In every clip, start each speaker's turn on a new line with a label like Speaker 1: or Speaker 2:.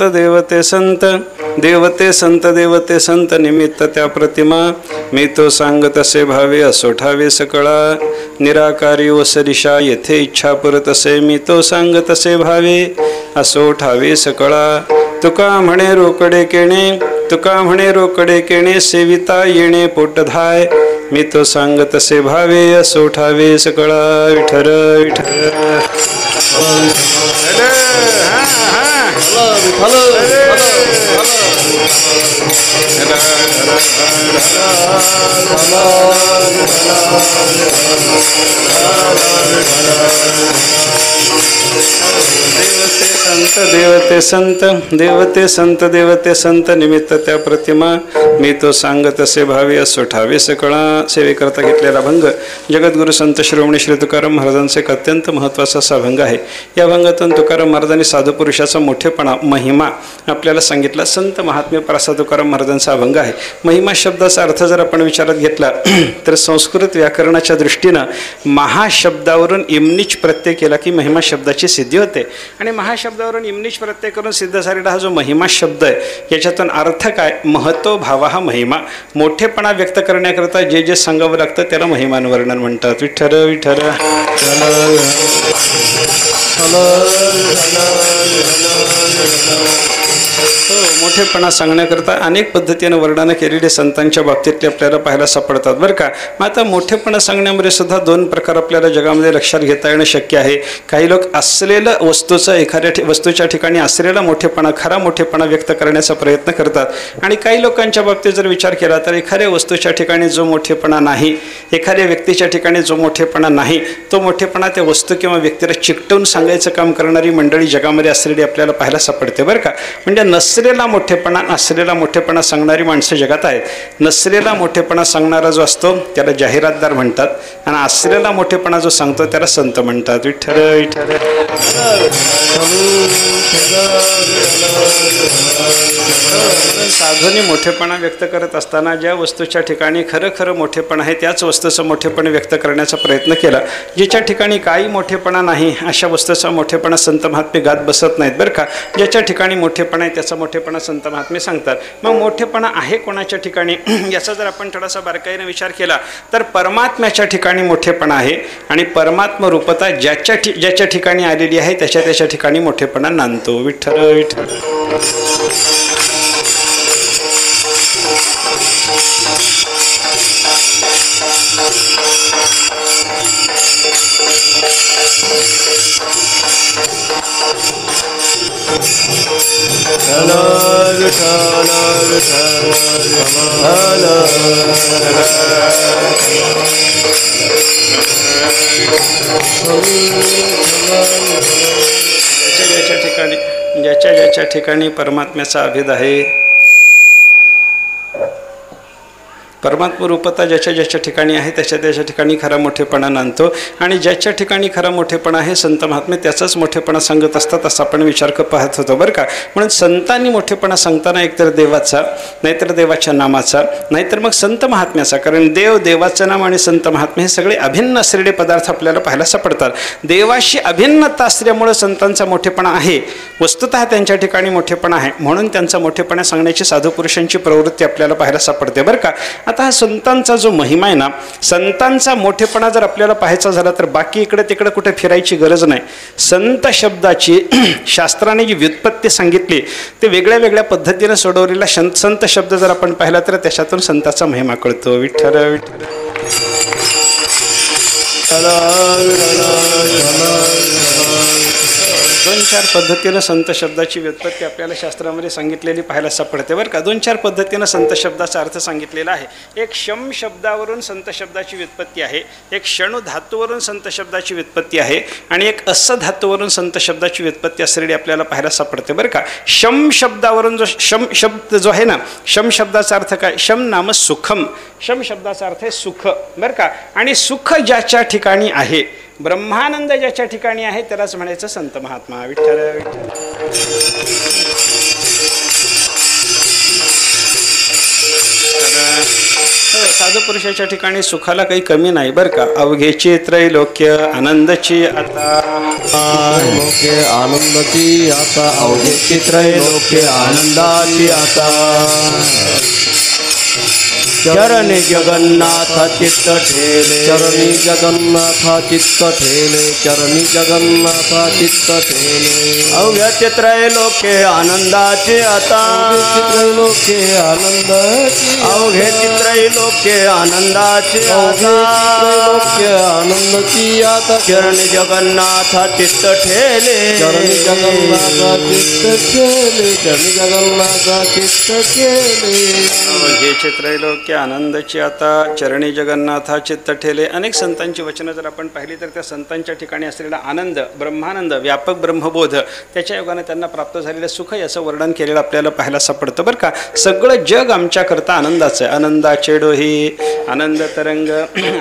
Speaker 1: देवते संत देवते संत देवते संत निमित्त त्या प्रतिमा मी तो सांग तसे भावे असो ठावे सकळा निराकारी व सरिषा येथे इच्छा पुरत असे मी तो सांग तसे भावे असो ठावे सकळा तुका म्हणे रोकडे केणे तुका म्हणे रोकडे केणे सेविता येणे पोटधाय मी तो सांग तसे भावे असो ठावे सकळा विठर विठर देवते संत देवते संत देवते संत निमित्त त्या प्रतिमा मी तो सांग तसे भावे असो ठावे सकळा सेवेकरता घेतलेला भंग जगद्गुरु संत श्रोमणी श्री तुकाराम महाराजांचा एक अत्यंत महत्त्वाचा असा भंग आहे। या भंगातून तुकाराम महाराजांनी साधू पुरुषाचा मोठेपणा महिमा आपल्याला सांगितला। संत महात्म्य प्रासा तुकाराम महाराजांचा भंग आहे। महिमा शब्दाचा अर्थ जर आपण विचारात घेतला तर संस्कृत व्याकरणाच्या दृष्टीनं महाशब्दावरून इमनिच प्रत्यय केला की महिमा शब्दाची सिद्धी होते आणि महाशब्दावरून इमनिच प्रत्यय करून सिद्ध झालेला हा जो महिमा शब्द आहे याच्यातून अर्थ काय महतो भाव हा महिमा मोठेपणा व्यक्त करण्याकरता जे जे सांगावं लागतं त्याला महिमान वर्णन म्हणतात। विठ्ठल विठ्ठल मोठेपणा सांगण्याकरता अनेक पद्धतीने वर्णनं केलेली संतांच्या बाबतीतले आपल्याला पाहायला सापडतात बरं का। मग आता मोठेपणा सांगण्यामध्ये सुद्धा दोन प्रकार आपल्याला जगामध्ये लक्षात घेता येणं शक्य आहे। काही लोक असलेलं वस्तूचं एखाद्या वस्तूच्या ठिकाणी असलेला मोठेपणा खरा मोठेपणा व्यक्त करण्याचा प्रयत्न करतात आणि काही लोकांच्या बाबतीत जर विचार केला तर एखाद्या वस्तूच्या ठिकाणी जो मोठेपणा नाही एखाद्या व्यक्तीच्या ठिकाणी जो मोठेपणा नाही तो मोठेपणा त्या वस्तू किंवा व्यक्तीला चिकटवून सांगायचं काम करणारी मंडळी जगामध्ये असलेली आपल्याला पाहायला सापडते बरं का। म्हणजे नसलेला मोठेपणा सांगणारी माणसं जगात आहेत। नसलेला मोठेपणा सांगणारा जो असतो त्याला जाहिरातदार म्हणतात आणि असलेला मोठेपणा जो सांगतो त्याला संत म्हणतात। विठ्ठल विठ्ठल साधूंनी मोठेपणा व्यक्त करत असताना ज्या वस्तूच्या ठिकाणी खरं मोठेपणा आहे त्याच वस्तूचं मोठेपणा व्यक्त करण्याचा प्रयत्न केला। ज्याच्या ठिकाणी काही मोठेपणा नाही अशा वस्तूचा मोठेपणा संत महात्मे गात बसत नाहीत बरं का। ज्याच्या ठिकाणी मोठेपणा आहे त्याचा मोठेपणा संत महात्मे सांगतात। मग मोठेपणा आहे कोणाच्या ठिकाणी याचा जर आपण थोडासा बारकाईने विचार केला तर परमात्म्याच्या ठिकाणी मोठेपणा आहे आणि परमात्म रूपता ज्याच्या ठिकाणी आलेली आहे त्याच्या ठिकाणी मोठेपणा नांदतो। विठ्ठल विठ्ठल ज्याच्या ठिकाणी परमात्म्याचा अभेद आहे परमात्म रूपता ज्याच्या ठिकाणी आहे त्याच्या ठिकाणी खरा मोठेपणा नांदतो आणि ज्याच्या ठिकाणी खरा मोठेपणा आहे संत महात्मे त्याचाच मोठेपणा सांगत असतात असं आपण विचार पाहत होतो बरं का। म्हणून संतांनी मोठेपणा सांगताना एकतर देवाचा नाहीतर देवाच्या नामाचा नाहीतर मग संत महात्म्याचा कारण देवाचं नाम आणि संत महात्मे हे सगळे अभिन्न असलेले पदार्थ आपल्याला पाहायला सापडतात। देवाशी अभिन्नता असल्यामुळे संतांचा मोठेपणा आहे वस्तुतः त्यांच्या ठिकाणी मोठेपणा आहे म्हणून त्यांचा मोठेपणा सांगण्याची साधू पुरुषांची प्रवृत्ती आपल्याला पाहायला सापडते बरं का। आता हा संतांचा जो महिमा आहे ना संतांचा मोठेपणा जर आपल्याला पाहायचा झाला तर बाकी इकडे तिकडे कुठे फिरायची गरज नाही। संत शब्दाची शास्त्राने जी व्युत्पत्ती सांगितली ते वेगळ्या पद्धतीने सोडवलेला संत शब्द जर आपण पाहिला तर त्याच्यातून संताचा महिमा कळतो। विठ्ठल विठ्ठल दोन चार पद्धतीने संत शब्दाची व्युत्पत्ती आपल्याला शास्त्रामध्ये सांगितलेली पाहायला सापडते बरं का। दोन चार पद्धतीने संत शब्दाचा अर्थ सांगितलेला आहे। एक शम शब्दावरून संत शब्दाची व्युत्पत्ती आहे एक शणू धातूवरून संत शब्दाची व्युत्पत्ती आहे आणि एक अस धातूवरून संत शब्दाची व्युत्पत्ती असलेली आपल्याला पाहायला सापडते बरं का। शम शब्दावरून जो शम शब्द जो आहे ना शम शब्दाचा अर्थ काय शम नाम सुखम शम शब्दाचा अर्थ आहे सुख बरं का आणि सुख ज्याच्या ठिकाणी आहे ब्रह्मानंद ज्याच्या ठिकाणी आहे त्यालाच म्हणायचं संत महात्मा। विठ्ठल विठ्ठल साधू पुरुषाच्या ठिकाणी सुखाला काही कमी नाही बरं का। अवघेची त्रैलोक्य आनंदाची आता
Speaker 2: लोके आनंदाची आता अवघे चित्रलोके आनंदाची आता चरणी जगन्नाथ चित्त ठेले चरणी जगन्नाथ चित्त ठेले चरणी जगन्नाथ चित्त ठेले अवघ्या चित्रलोके आनंदाचे आता चित्रलोके आनंदाची अवघे चित्रलोके आनंदाचे आता चित्रलोके आनंदाची आता चरणी जगन्नाथ चित्त ठेले चरणी जगन्नाथ चित्त ठेले चरणी जगन्नाथ चित्त ठेले
Speaker 1: अवघे चित्रलोके आनंदाची आता चरणी जगन्नाथा चित्त ठेले. अनेक संतांची वचनं जर आपण पाहिली तर त्या संतांच्या ठिकाणी असलेला आनंद, ब्रह्मानंद, व्यापक ब्रह्मबोध, त्याच्या योगाने त्यांना प्राप्त झालेलं सुख याचं वर्णन केलेलं आपल्याला पाहायला सापडतं बरं का. सगळं जग आमच्याकरता आनंदाचं आहे. आनंदाचे डोही, आनंद तरंग,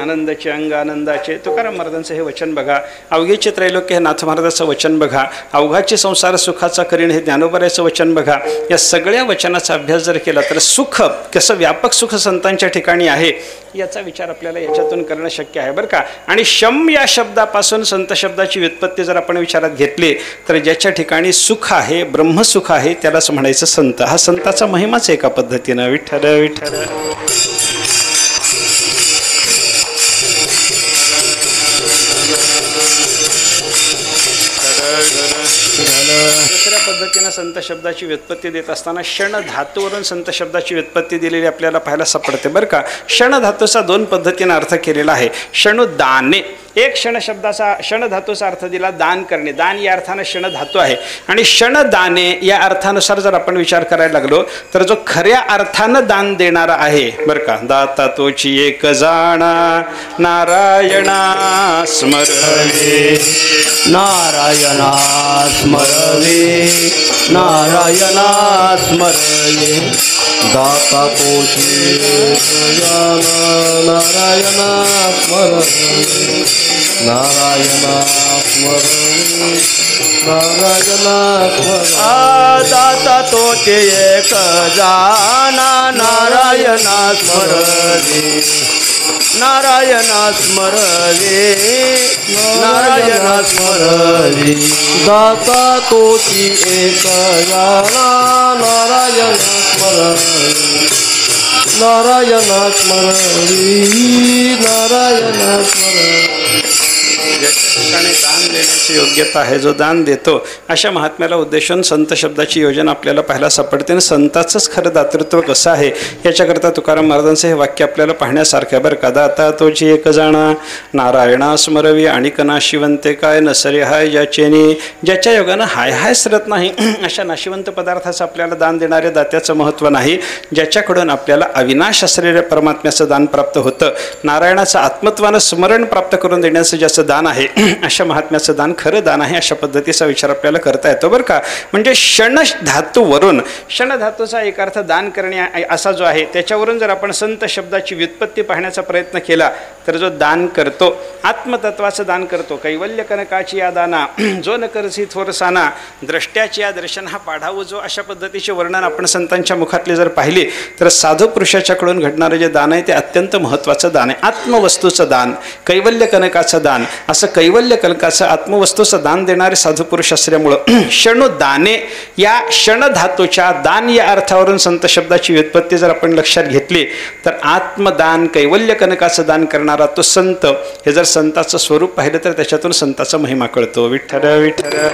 Speaker 1: आनंदाचे अंग, आनंदाचे. तुकाराम महाराजांचं हे वचन बघा. अवघेचे त्रैलोक्य हे नाथ महाराजांचं वचन बघा. अवघाचे संसार सुखाचा करीण हे ज्ञानोबराचं वचन बघा. या सगळ्या वचनाचा अभ्यास जर केला तर सुख कसं व्यापक सुख संतांच्या ठिकाणी आहे याचा विचार आपल्याला याच्यातून करणं शक्य आहे बरं का. आणि शम या शब्दापासून संत शब्दाची व्युत्पत्ती जर आपण विचारात घेतली तर ज्याच्या ठिकाणी सुख आहे, ब्रह्मसुख आहे, त्यालाच म्हणायचं संत. हा संताचा महिमाच एका पद्धतीनं. विठ्ठल विठ्ठल. दुसऱ्या पद्धतीनं संत शब्दाची व्युत्पत्ती देत असताना क्षण धातूवरून संत शब्दाची व्युत्पत्ती दिलेली आपल्याला पाहायला सापडते बरं का. क्षण धातूचा दोन पद्धतीनं अर्थ केलेला आहे. क्षणुदाने, एक क्षण शब्दाचा क्षण धातूचा अर्थ दिला दान करणे. दान या अर्थानं क्षण धातू आहे. आणि क्षणदाने या अर्थानुसार जर आपण विचार करायला लागलो तर जो खऱ्या अर्थानं दान देणारा आहे बरं का. दाता तोची एक जाणा नारायणा स्मरवे
Speaker 2: नारायणा स्मरवे नारायणा स्मरवे दाता तोची नारायणा स्मरवे नारायणा स्मरवे नारायणा स्मरवे दाता तोचे एक जाना नारायणा स्मरवे नारायणा स्मरवे नारायणा स्मरवे दाता तोची एक जाना नारायणा स्मरवे नारायणा स्मरवे नारायणा स्मरवे.
Speaker 1: ज्याच्या ठिकाणी दान देण्याची योग्यता आहे, जो दान देतो अशा महात्म्याला उद्देशून संत शब्दाची योजना आपल्याला पाहायला सापडते. आणि संताचंच खरं दातृत्व कसं आहे याच्याकरता तुकाराम महाराजांचं हे वाक्य आपल्याला पाहण्यासारखं आहे बरं का. दाता तोची एक जाणा नारायणा स्मरवी आणि नाशिवंते काय नसरे हाय ज्याचेनी. ज्याच्या योगानं हाय हाय सरत नाही अशा नाशिवंत पदार्थाचं आपल्याला दान देणाऱ्या दात्याचं महत्त्व नाही. ज्याच्याकडून आपल्याला अविनाश असलेल्या परमात्म्याचं दान प्राप्त होतं, नारायणाचं आत्मत्वानं स्मरण प्राप्त करून देण्याचं ज्याचं दान आहे अशा महात्म्याचं दान खरं दान आहे. अशा पद्धतीचा विचार आपल्याला करता येतो बरं का. म्हणजे क्षण धातूवरून, क्षण धातूचा एक अर्थ दान करणे असा जो आहे त्याच्यावरून जर आपण संत शब्दाची व्युत्पत्ती पाहण्याचा प्रयत्न केला तर जो दान करतो, आत्मतत्वाचं दान करतो, कैवल्य कनकाची या दाना जो न करसी थोरसाना, द्रष्ट्याची या दर्शन हा पाढावू जो, अशा पद्धतीचे वर्णन आपण संतांच्या मुखातले जर पाहिले तर साधू पुरुषाच्याकडून घडणारं जे दान आहे ते अत्यंत महत्त्वाचं दान आहे. आत्मवस्तूचं दान, कैवल्य कनकाचं दान, असं कैवल्य कनकाचं आत्मवस्तूचं दान देणारे साधू पुरुष असल्यामुळं क्षणुदाने या क्षणधातूच्या दान या अर्थावरून संत शब्दाची व्युत्पत्ती जर आपण लक्षात घेतली तर आत्मदान, कैवल्य कनकाचं दान करणारा तो संत, हे जर संताचं स्वरूप पाहिलं तर त्याच्यातून संताचा महिमा कळतो. विठ्ठल विठ्ठल.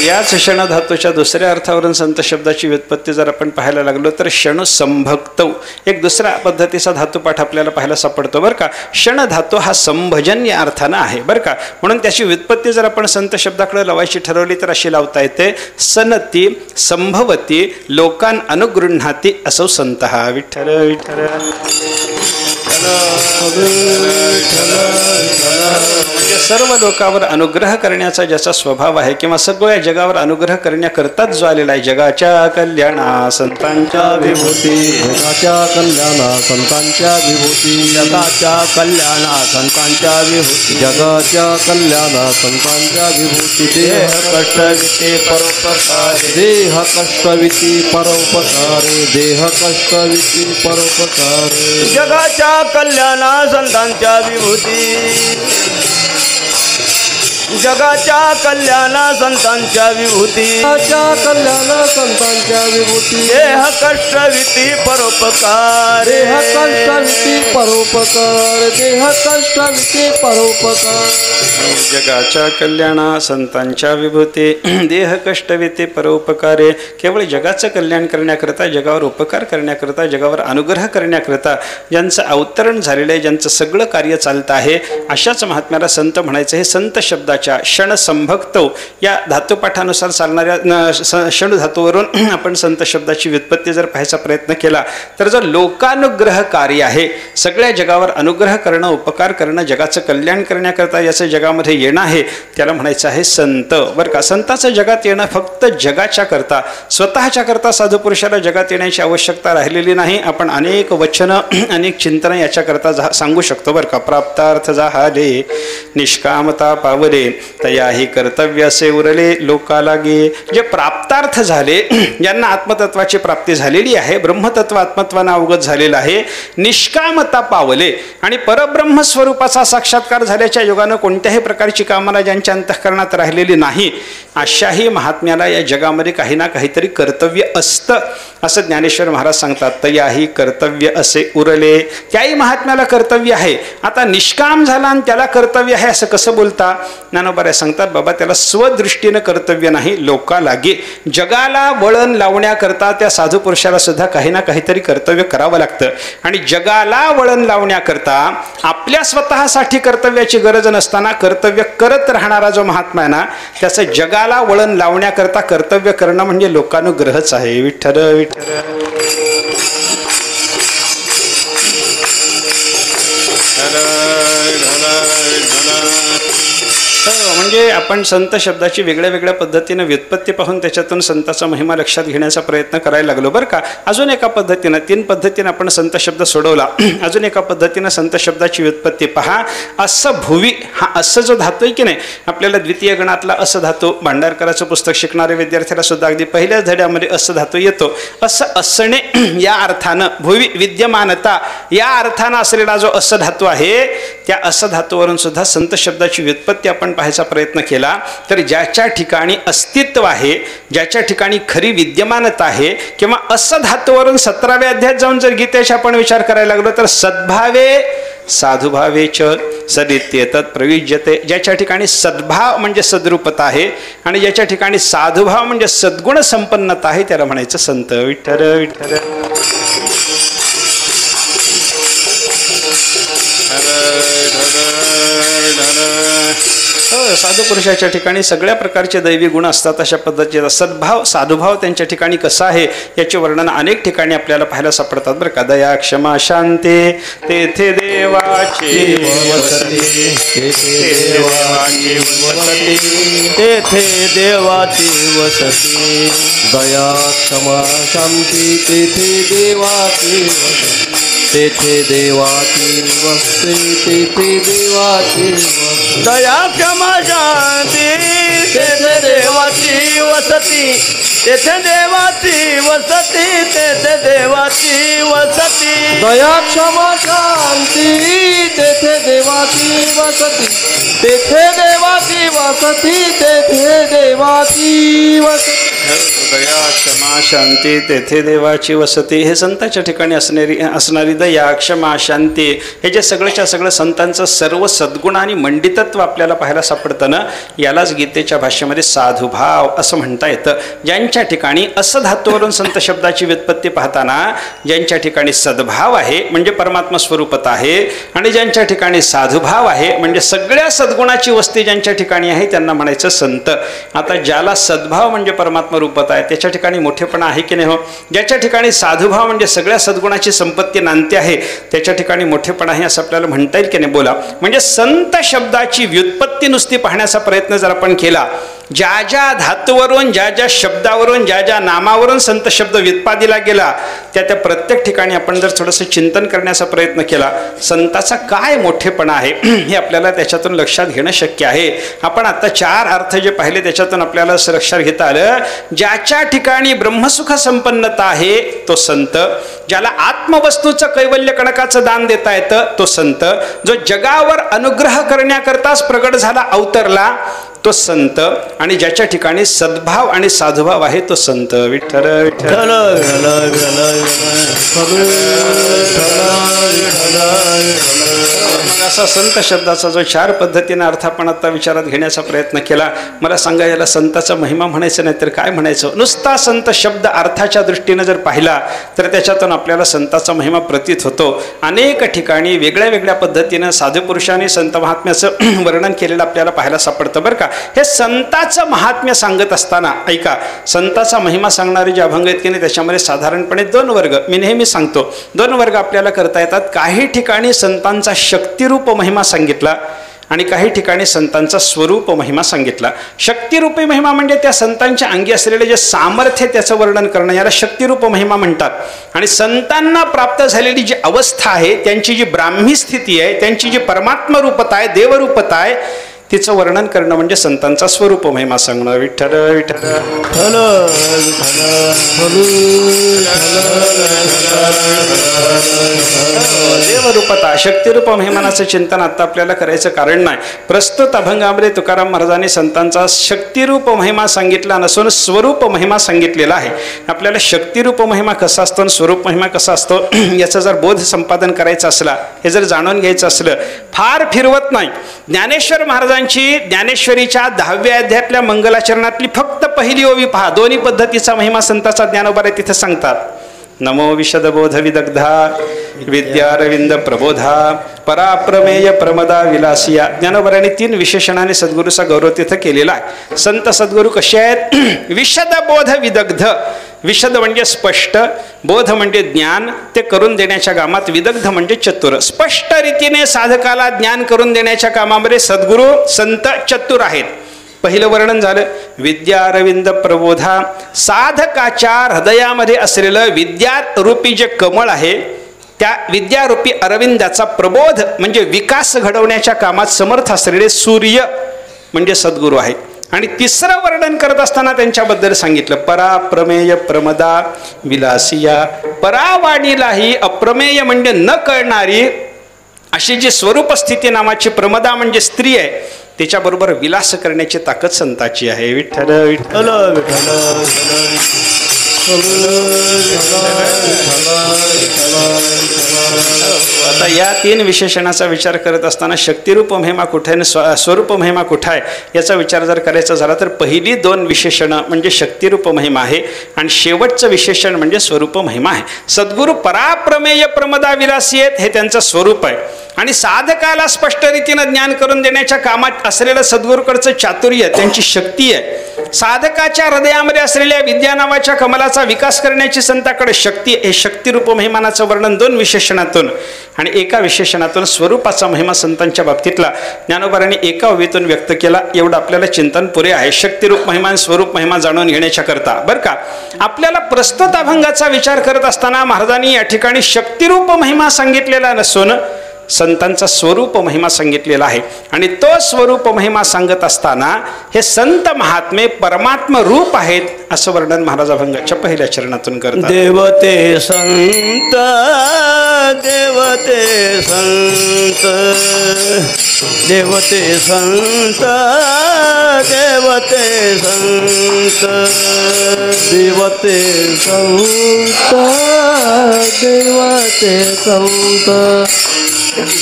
Speaker 1: याच क्षणधातूच्या दुसऱ्या अर्थावरून संत शब्दाची व्युत्पत्ती जर आपण पाहायला लागलो तर क्षण संभक्त एक दुसरा पद्धतीचा धातुपाठ आपल्याला पाहायला सापडतो बरं का. क्षण धातू हा संभजन या अर्थानं आहे बरं का. म्हणून त्याची व्युत्पत्ती जर आपण संत शब्दाकडे लावायची ठरवली तर अशी लावता येते. सनती संभवती लोकान अनुगृह्णाती असो संत. विठ्ठल विठ्ठल. म्हणजे सर्व लोकांवर अनुग्रह करण्याचा ज्याचा स्वभाव आहे किंवा सगळ्या जगावर अनुग्रह करण्याकरताच जो आलेला आहे, जगाच्या कल्याणा संतांच्या विभूती,
Speaker 2: जगाच्या कल्याणा संतांच्या विभूती,
Speaker 3: जगाच्या कल्याणा संतांच्या विभूती,
Speaker 2: जगाच्या कल्याणा संतांच्या विभूती.
Speaker 3: देह कष्टविते परोपकारे,
Speaker 2: देह कष्टविती परोपकारे, देह कष्टविती परोपकारे.
Speaker 3: जगाच्या कल्याणा संतांच्या विभूती, जगाच्या कल्याणा संतांच्या विभूती,
Speaker 2: जगाच्या कल्याणा संतांच्या विभूती.
Speaker 3: देह कष्टविती परोपकार,
Speaker 2: देह कष्टविती परोपकार, देह कष्टविती परोपकार.
Speaker 1: जगाच्या कल्याणा संतांच्या विभूती, देह कष्टविते परोपकारे. केवळ जगाचं कल्याण करण्याकरता, जगावर उपकार करण्याकरता, जगावर अनुग्रह करण्याकरता ज्यांचं अवतरण झालेलं आहे, ज्यांचं सगळं कार्य चालतं आहे, अशाच महात्म्याला संत म्हणायचं. हे संत शब्दाच्या क्षण संभक्तव या धातुपाठानुसार चालणाऱ्या क्षण धातूवरून आपण संत शब्दाची व्युत्पत्ती जर पाहायचा प्रयत्न केला तर जो लोकानुग्रह कार्य आहे, सगळ्या जगावर अनुग्रह करणं, उपकार करणं, जगाचं कल्याण करण्याकरता याचं जगामध्ये येणं आहे, त्याला म्हणायचं आहे संत. बरं का, संताचं जगात येणं फक्त जगाच्या करता, स्वतःच्या करता साधू पुरुषाला जगात येण्याची आवश्यकता राहिलेली नाही. आपण अनेक वचनं, अनेक चिंतनं याच्याकरता सांगू शकतो. बरं का, प्राप्तार्थ झाले निष्कामता पावले, तयाही कर्तव्य असे उरले लोका लागे. जे प्राप्तार्थ झाले, ज्यांना आत्मतत्वाची प्राप्ती झालेली आहे, ब्रह्मतत्व आत्मत्वानं अवगत झालेलं आहे, निष्कामता पावले आणि परब्रह्म स्वरूपाचा साक्षात्कार झाल्याच्या योगानं कोणत्याही प्रकारची कामना ज्यांच्या अंतःकरणात राहिलेली नाही, अशाही महात्म्याला या जगामध्ये काही ना काहीतरी कर्तव्य असतं, असं ज्ञानेश्वर महाराज सांगतात. तयाही कर्तव्य असे उरले, त्याही महात्म्याला कर्तव्य आहे. आता निष्काम झाला आणि त्याला कर्तव्य आहे असं कसं बोलता? ज्ञानोबा सांगतात, बाबा त्याला स्वदृष्टीनं कर्तव्य नाही, लोका लागे. जगाला वळण लावण्याकरता त्या साधू पुरुषाला सुद्धा काही ना काहीतरी कर्तव्य करावं लागतं. आणि जगाला वळण लावण्याकरता आपल्या स्वतःसाठी कर्तव्याची गरज नसताना कर्तव्य करत राहणारा जो महात्मा आहे ना, त्याचं जगाला वळण लावण्याकरता कर्तव्य करणं म्हणजे लोकानुग्रहच आहे. विठ्ठल विठ्ठल. म्हणजे आपण संत शब्दाची वेगळ्या वेगळ्या पद्धतीने व्युत्पत्ती पाहून त्याच्यातून संताचा महिमा लक्षात घेण्याचा प्रयत्न करायला लागलो. बरं का, अजून एका पद्धतीनं, 3 पद्धतीने आपण संत शब्द सोडवला. अजून एका पद्धतीनं संत शब्दाची व्युत्पत्ती पहा. असं भुवी, हा असं जो धातू आहे की नाही, आपल्याला द्वितीय गणातला असं धातू, भांडारकराचं पुस्तक शिकणाऱ्या विद्यार्थ्याला सुद्धा अगदी पहिल्याच धड्यामध्ये असं धातू येतो. असं असणे या अर्थानं, भुवी विद्यमानता या अर्थानं असलेला जो असं धातू आहे, त्या असं धातूवरून सुद्धा संत शब्दाची व्युत्पत्ती आपण पाहायचा प्रयत्न केला तर ज्याच्या ठिकाणी अस्तित्व आहे, ज्याच्या ठिकाणी खरी विद्यमानता आहे, किंवा असं धातूवरून 17व्या अध्यायात जाऊन जर गीतेचा आपण विचार करायला लागलो तर सद्भावे साधुभावेच सदित्येतत् प्रविज्यते. ज्याच्या ठिकाणी सद्भाव म्हणजे सद्रूपता आहे आणि ज्याच्या ठिकाणी साधुभाव म्हणजे सद्गुण संपन्नता आहे, त्याला म्हणायचं संत. विठ्ठल विठ्ठल. साधू पुरुषाच्या ठिकाणी सगळ्या प्रकारचे दैवी गुण असतात. अशा पद्धतीचा सद्भाव साधुभाव त्यांच्या ठिकाणी कसा आहे याचे वर्णन अनेक ठिकाणी आपल्याला पाहायला सापडतात. बरं का, दया क्षमा शांती तेथे देवाची वसती,
Speaker 3: तेथे देवाची वसती,
Speaker 2: दया क्षमा शांती तेथे देवाची वसती, तेथे देवाची वसती, तेथे देवाची वसती.
Speaker 3: दया क्षमा शांती तेथे देवाची वसती, तेथे देवाची वसती, तेथे देवाची वसती.
Speaker 2: दया क्षमा शांती तेथे देवाची वसती, तेथे देवाची वसती, तेथे देवाची वसती.
Speaker 1: दया क्षमा शांती तेथे देवाची वसती. हे संतांच्या ठिकाणी असणारी दया क्षमा शांती, हे जे सगळंच्या सगळं संतांचं सर्व सद्गुण आणि मंडितत्व आपल्याला पाहायला सापडतं ना, यालाच गीतेच्या भाषेमध्ये साधुभाव असं म्हणता येतं. ज्यांच्या ठिकाणी असं धातूवरून संत शब्दाची व्युत्पत्ती पाहताना ज्यांच्या ठिकाणी सद्भाव आहे म्हणजे परमात्मा स्वरूपता आहे, आणि ज्यांच्या ठिकाणी साधुभाव आहे म्हणजे सगळ्या सद्गुणाची वस्ती ज्यांच्या ठिकाणी आहे, त्यांना म्हणायचं संत. आता ज्याला सद्भाव म्हणजे परमात्मा परमात्मा रूपता आहे त्याच्या ठिकाणी मोठेपणा आहे की नाही हो? ज्याच्या ठिकाणी साधुभाव म्हणजे सगळ्या सद्गुणाची संपत्ती नांदते आहे त्याच्या ठिकाणी मोठेपणा आहे असं आपल्याला म्हणता येईल की नाही? बोला. म्हणजे संत शब्दाची व्युत्पत्ती नुसती पाहण्याचा प्रयत्न जर आपण केला, ज्या ज्या धातूवरून ज्या ज्या शब्दावरून ज्या ज्या नामावरून संत शब्द व्युत्पादिला गेला त्या त्या प्रत्येक ठिकाणी आपण जर थोडंसं चिंतन करण्याचा प्रयत्न केला, संताचा काय मोठेपणा आहे हे आपल्याला त्याच्यातून लक्षात घेणं शक्य आहे. आपण आता 4 अर्थ जे पाहिले त्याच्यातून आपल्याला असं लक्षात घेता आलं, ज्याच्या ठिकाणी ब्रह्मसुख संपन्नता आहे तो संत, ज्याला आत्मवस्तूचं कैवल्य कणकाचं दान देता येतं तो संत, जो जगावर अनुग्रह करण्याकरताच प्रगट झाला अवतरला तो संत, आणि ज्याच्या ठिकाणी सद्भाव आणि साधुभाव आहे तो संत. विठ्ठल विठ्ठल. असा संत शब्दाचा जो 4 पद्धतीने अर्थ आपण आता विचारात घेण्याचा प्रयत्न केला, मला सांगा याला संताचा महिमा म्हणायचं नाही तर काय म्हणायचं? नुसता संत शब्द अर्थाच्या दृष्टीने जर पाहिला तर त्याच्यातून आपल्याला संताचा महिमा प्रतीत होतो. अनेक ठिकाणी वेगळ्या वेगळ्या पद्धतीनं साधू पुरुषांनी संत महात्म्याचं वर्णन केलेलं आपल्याला पाहायला सापडतं बरं का. हे संताचं महात्म्य सांगत असताना ऐका, संताचा महिमा सांगणारे जे अभंग आहेत की नाही त्याच्यामध्ये साधारणपणे 2 वर्ग मी नेहमी सांगतो, 2 वर्ग आपल्याला करता येतात. काही ठिकाणी संतांचा शक्तिरूप महिमा सांगितला आणि काही ठिकाणी संतांचा स्वरूप महिमा सांगितला. शक्तिरूपी महिमा म्हणजे त्या संतांच्या अंगी असलेले जे सामर्थ्य त्याचं वर्णन करणं, याला शक्तिरूप महिमा म्हणतात. आणि संतांना प्राप्त झालेली जी अवस्था आहे, त्यांची जी ब्राह्मी स्थिती आहे, त्यांची जी परमात्मा रूपता आहे, देवरूपता आहे, तिचं वर्णन करणं म्हणजे संतांचा स्वरूप महिमा सांगणं. विठ्ठल विठ्ठल. देवरूपता शक्तिरूप महिमानाचं चिंतन आता आपल्याला करायचं कारण नाही. प्रस्तुत अभंगामध्ये तुकाराम महाराजांनी संतांचा शक्तिरूप महिमा सांगितला नसून स्वरूप महिमा सांगितलेला आहे. आपल्याला शक्तिरूप महिमा कसा असतो आणि स्वरूप महिमा कसा असतो याचा जर बोध संपादन करायचा असला, हे जर जाणून घ्यायचं असलं, फार फिरवत नाही. ज्ञानेश्वर महाराजांची ज्ञानेश्वरीच्या 10व्या अध्यायातल्या मंगलाचरणातली फक्त पहिली ओवी पहा. दोन्ही पद्धतीचा महिमा संताचा ज्ञानोबारे तिथे सांगतात. नमो विशदबोध विदग्धा विद्यारविंद प्रबोधा पराप्रमेय प्रमदा विलासिया. ज्ञानोबाराने 3 विशेषणाने सद्गुरूचा गौरव तिथं केलेला आहे. संत सद्गुरू कसे आहेत? विशदबोध विदग्ध. विशद म्हणजे स्पष्ट, बोध म्हणजे ज्ञान, ते करून देण्याच्या कामात, विदग्ध म्हणजे चतुर. स्पष्ट रीतीने साधकाला ज्ञान करून देण्याच्या कामामध्ये सद्गुरू संत चतुर आहेत. पहिलं वर्णन झालं विद्यारविंद प्रबोधा. साधकाच्या हृदयामध्ये असलेलं विद्यारूपी जे कमळ आहे त्या विद्यारूपी अरविंदाचा प्रबोध म्हणजे विकास घडवण्याच्या कामात समर्थ असलेले सूर्य म्हणजे सद्गुरू आहेत. आणि तिसरं वर्णन करत असताना त्यांच्याबद्दल सांगितलं पराप्रमेय प्रमदा विलासिया. परावाणीलाही अप्रमेय म्हणजे न कळणारी अशी जी स्वरूप स्थिती नावाची प्रमदा म्हणजे स्त्री आहे, त्याच्याबरोबर विलास करण्याची ताकद संताची आहे. विठ्ठल विठ्ठल. आता या 3 विशेषणाचा विचार करत असताना शक्तिरूप महिमा कुठे आणि स्वरूप महिमा कुठे आहे याचा विचार जर करायचा झाला तर पहिली 2 विशेषणं म्हणजे शक्तिरूप महिमा आहे आणि शेवटचं विशेषण म्हणजे स्वरूप महिमा आहे. सद्गुरू पराप्रमेय प्रमदा विलासी आहेत, हे त्यांचं स्वरूप आहे. आणि साधकाला स्पष्ट रीतीनं ज्ञान करून देण्याच्या कामात असलेलं सद्गुरूकडचं चातुर्य त्यांची शक्ती आहे. साधकाच्या हृदयामध्ये असलेल्या विद्या नावाच्या कमलाचा विकास करण्याची संताकडे शक्ती. हे शक्तिरूप महिमानाचं वर्णन 2 विशेषणातून आणि एका विशेषणातून स्वरूपाचा महिमा संतांच्या बाबतीतला ज्ञानोबारांनी एका ओवीतून व्यक्त केला. एवढं आपल्याला चिंतन पुरे आहे शक्तिरूप महिमा आणि स्वरूप महिमा जाणून घेण्याच्या करता. बरं का, आपल्याला प्रस्तुत अभंगाचा विचार करत असताना महाराजांनी या ठिकाणी शक्तिरूप महिमा सांगितलेला नसून संतांचा स्वरूप महिमा सांगितलेला आहे. आणि तो स्वरूप महिमा सांगत असताना हे संत महात्मे परमात्म रूप आहेत असं वर्णन महाराज अभंगाच्या पहिल्या चरणातून करतात.
Speaker 3: देवते संत देवते संत देवते संत देवते संत
Speaker 2: देवते संत देवते संत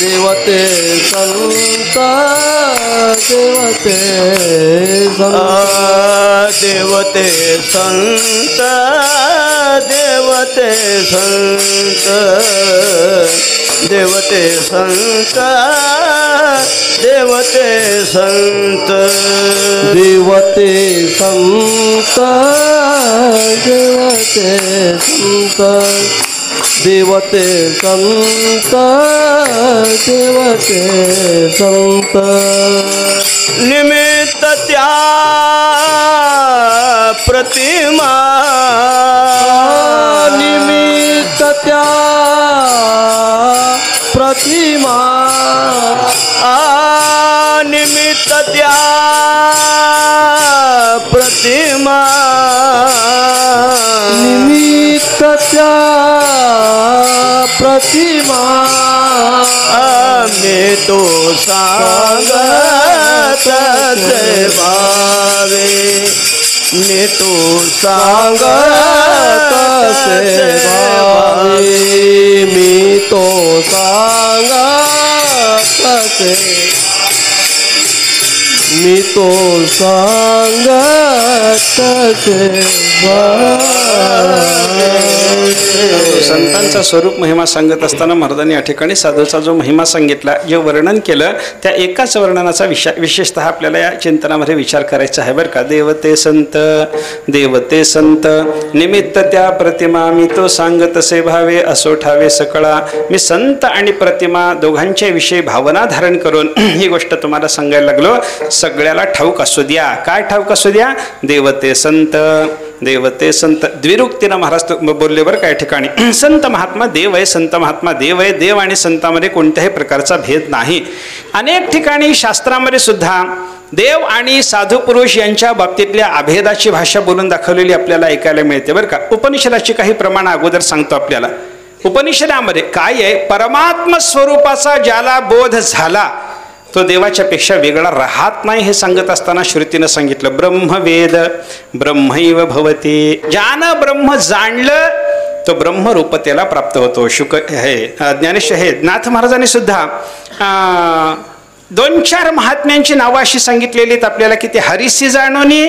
Speaker 2: देवते संत देवते
Speaker 3: देवते संत देवते संत देवते संत देवते संत
Speaker 2: देवते संत देवते संत देवते संत देवते संत
Speaker 3: निमित्त त्या प्रतिमा
Speaker 2: निमित्त त्या प्रतिमा
Speaker 3: निमित्त त्या प्रतिमा
Speaker 2: निमित्त त्या प्रतिमा
Speaker 3: मी तो सांगत भावे मी तो सांगत
Speaker 2: भावे मी तो सांगत मी तो सांगत
Speaker 1: संतांचा स्वरूप महिमा सांगत असताना महाराजांनी या ठिकाणी साधूचा जो महिमा सांगितला, जे वर्णन केलं, त्या एकाच वर्णनाचा विशेषतः आपल्याला या चिंतनामध्ये विचार करायचा आहे बरं का. देवते संत देवते संत निमित्त त्या प्रतिमा मी तो सांगतसे भावे असो ठावे सकळा. मी संत आणि प्रतिमा दोघांच्या विषयी भावना धारण करून ही गोष्ट तुम्हाला सांगायला लागलो. सगळ्याला ठाऊक असू द्या. काय ठाऊक असू द्या? देवते संत देवते संत. द्विरुक्तीनं महाराज बोलले बरं काय ठिकाणी. संत महात्मा देव आहे, संत महात्मा देव आहे. देव आणि संतामध्ये कोणत्याही प्रकारचा भेद नाही. अनेक ठिकाणी शास्त्रामध्ये सुद्धा देव आणि साधू पुरुष यांच्या बाबतीतल्या अभेदाची भाषा बोलून दाखवलेली आपल्याला ऐकायला मिळते बरं का. उपनिषदाची काही प्रमाण अगोदर सांगतो आपल्याला. उपनिषदामध्ये काय आहे? परमात्म स्वरूपाचा ज्याला बोध झाला तो देवाच्या पेक्षा वेगळा राहत नाही हे सांगत असताना श्रुतीनं सांगितलं. ब्रह्मवेद ब्रह्मैव भवती. ज्यानं ब्रह्म जाणलं तो ब्रह्मरूपतेला प्राप्त होतो. शुक हे ज्ञानेश्वर हे नाथ महाराजांनी सुद्धा 2-4 महात्म्यांची नावं अशी सांगितलेली आहेत आपल्याला की ते हरिसी जाणोनी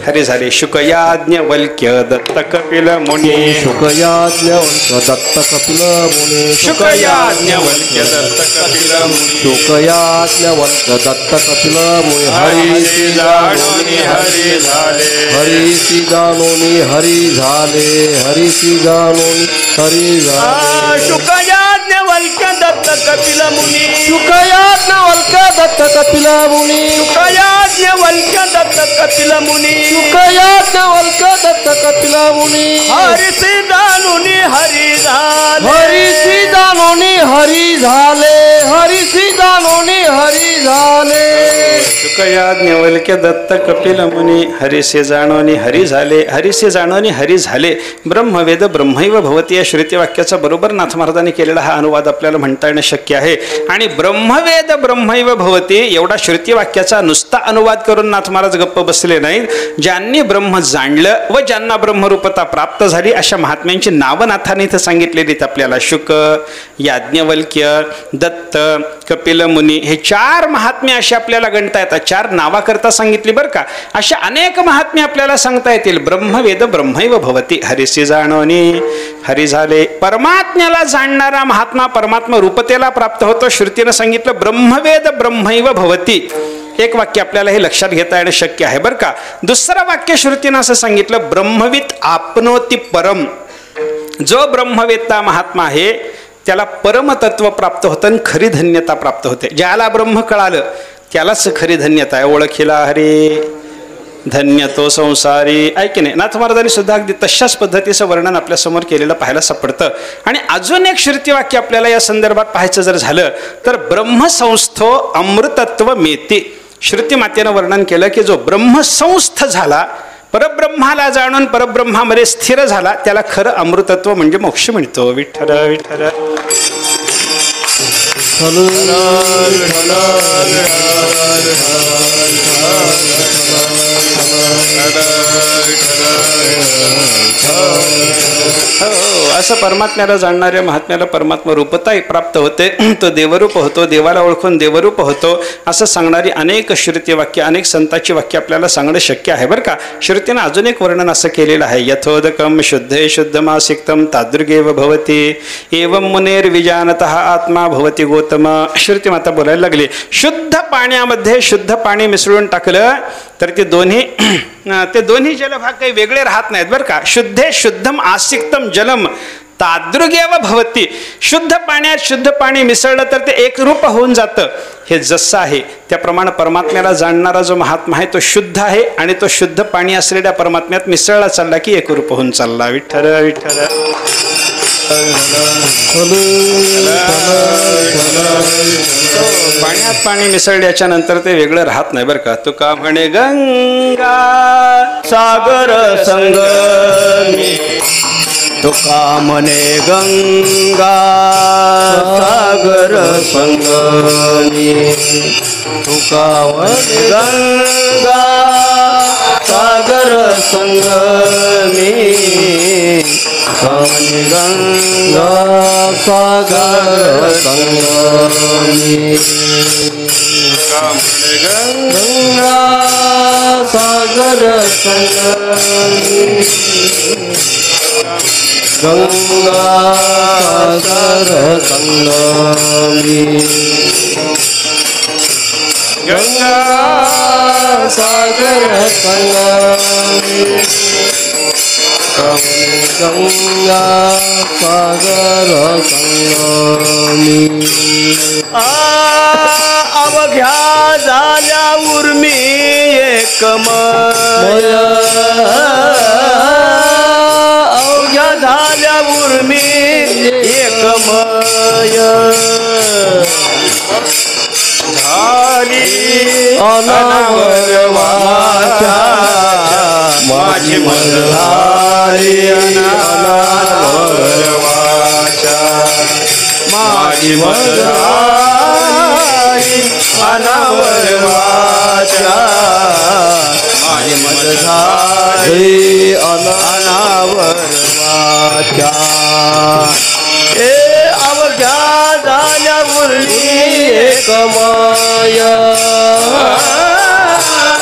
Speaker 1: हरी झाले. शुकयाज्ञवल्क्य दत्त कपिल मुनी
Speaker 2: शुकयाज्ञवल्क्य दत्त कपिल मुनी
Speaker 1: शुकयाज्ञवल्क्य दत्त कपिल मुनी
Speaker 2: शुकयाज्ञवल्क्य दत्त कपिल मुनी हरिसी
Speaker 3: जाणोनी हरी झाले
Speaker 2: हरिसी जाणोनी हरी झाले हरिसी जाणोनी हरी झाले.
Speaker 3: शुकयाज्ञवल्क्य दत्त कपिल मुनी
Speaker 2: शुकयाज्ञवल्क्य दत्त कपिल मुनी
Speaker 3: शुकयाज्ञवल्क्य दत्त कपिल मुनी
Speaker 2: शुकयाज्ञवल्क्य दत्त कपिल मुनी
Speaker 3: हरिसी जाणोनी हरी झाले
Speaker 2: हरिसी जाणोनी हरी झाले हरिसी जाणोनी हरी झाले.
Speaker 1: शुकयाज्ञवल्क्य दत्त कपिल मुनी हरिसे जाणोनी हरी झाले हरिसे जाणोनी हरी झाले. ब्रह्मवेद ब्रह्मैव भवती या श्रुतिवाक्याचा बरोबर नाथ महाराजांनी केलेला हा अनुवाद आपल्याला म्हणता येणं शक्य आहे. आणि ब्रह्मवेद ब्रह्मैव भवती एवढा श्रुतिवाक्याचा नुसता अनुवाद करून नाथ महाराज गप्प बसले नाहीत. ज्यांनी ब्रह्म जाणलं व ज्यांना ब्रह्मरूपता प्राप्त झाली अशा महात्म्यांची नावं नाथाने इथं सांगितलेली आहेत आपल्याला. शुक याज्ञवल्क्य दत्त कपिल मुनी हे 4 महात्म्य असे आपल्याला गणता येतात. 4 नावाकरता सांगितली बरं का. अशा अनेक महात्म्य आपल्याला सांगता येतील. ब्रह्मवेद ब्रह्मैव भवती हरिसी जाणोनी हरी झाले. परमात्म्याला जाणणारा महात्मा परमात्मा रूपतेला प्राप्त होतो. श्रुतीनं सांगितलं ब्रह्मवेद ब्रह्मैव भवती. एक वाक्य आपल्याला हे लक्षात घेता येणं शक्य आहे बरं का. दुसरं वाक्य श्रुतीनं असं सांगितलं ब्रह्मवित आपनोती परम. जो ब्रह्मवेत्ता महात्मा आहे त्याला परमतत्व प्राप्त होतं आणि खरी धन्यता प्राप्त होते. ज्याला ब्रह्म कळालं त्यालाच खरी धन्यता आहे. ओळखीला हरी धन्य तो संसारी. ऐक नाही नाथ महाराजांनी सुद्धा अगदी तशाच पद्धतीचं वर्णन आपल्यासमोर केलेलं पाहायला सापडतं. आणि अजून एक श्रुतिवाक्य आपल्याला या संदर्भात पाहायचं जर झालं तर ब्रह्मसंस्थो अमृतत्व मेते. श्रुतिमातेनं वर्णन केलं की जो ब्रह्मसंस्थ झाला परब्रह्माला जाणून परब्रह्मामध्ये स्थिर झाला त्याला खरं अमृतत्व म्हणजे मोक्ष मिळतो. विठ्ठल विठ्ठल असं परमात्म्याला जाणणाऱ्या महात्म्याला परमात्मा रूपता प्राप्त होते. तो देवरूप होतो, देवाला ओळखून देवरूप होतो असं सांगणारी अनेक श्रुती वाक्य, अनेक संतांची वाक्य आपल्याला सांगणं शक्य आहे बरं का. श्रुतीनं अजून एक वर्णन असं केलेलं आहे, यथोदकम शुद्धे शुद्धमासिक्तम तादृगेव भवती एवं मुनेर्विजानतः आत्मा भवती गौतम. श्रुती माता बोलायला लागली, शुद्ध पाण्यामध्ये शुद्ध पाणी मिसळून टाकलं तर ते दोन्ही जलभाग काही वेगळे राहत नाहीत बरं का. शुद्धे शुद्धम आसिक्तम जलम तादृगेव भवती. शुद्ध पाण्यात शुद्ध पाणी मिसळलं तर ते एकरूप होऊन जातं. हे जसं आहे त्याप्रमाणे परमात्म्याला जाणणारा जो महात्मा आहे तो शुद्ध आहे आणि तो शुद्ध पाणी असलेल्या परमात्म्यात मिसळला चालला की एकरूप होऊन चालला. विठ्ठल विठ्ठल. पाण्यात पाणी मिसळल्याच्या नंतर ते वेगळं राहत नाही बरं का. तुका म्हणे गंगा
Speaker 3: सागर संगमी, तुका म्हणे गंगा सागर संगमी, तुका म्हणे गंगा सागर संगमी, गंगा सागर संगमी, गंगा सागर संगमी, गंगा सागर संगमी, गंगा सागर संगमी, गंगा सागर संगमी. अवघ्या झाल्या उर्मी एकमय, अवघ्या झाल्या उर्मी एकमय, झाली अनावर वाचा माझी मधारी, अनावर वाचा माझी मधारी, अनावर वाचा माझी मधारी, अनावर वाचा. ए अवघ्या झाल्या उरली एकमय,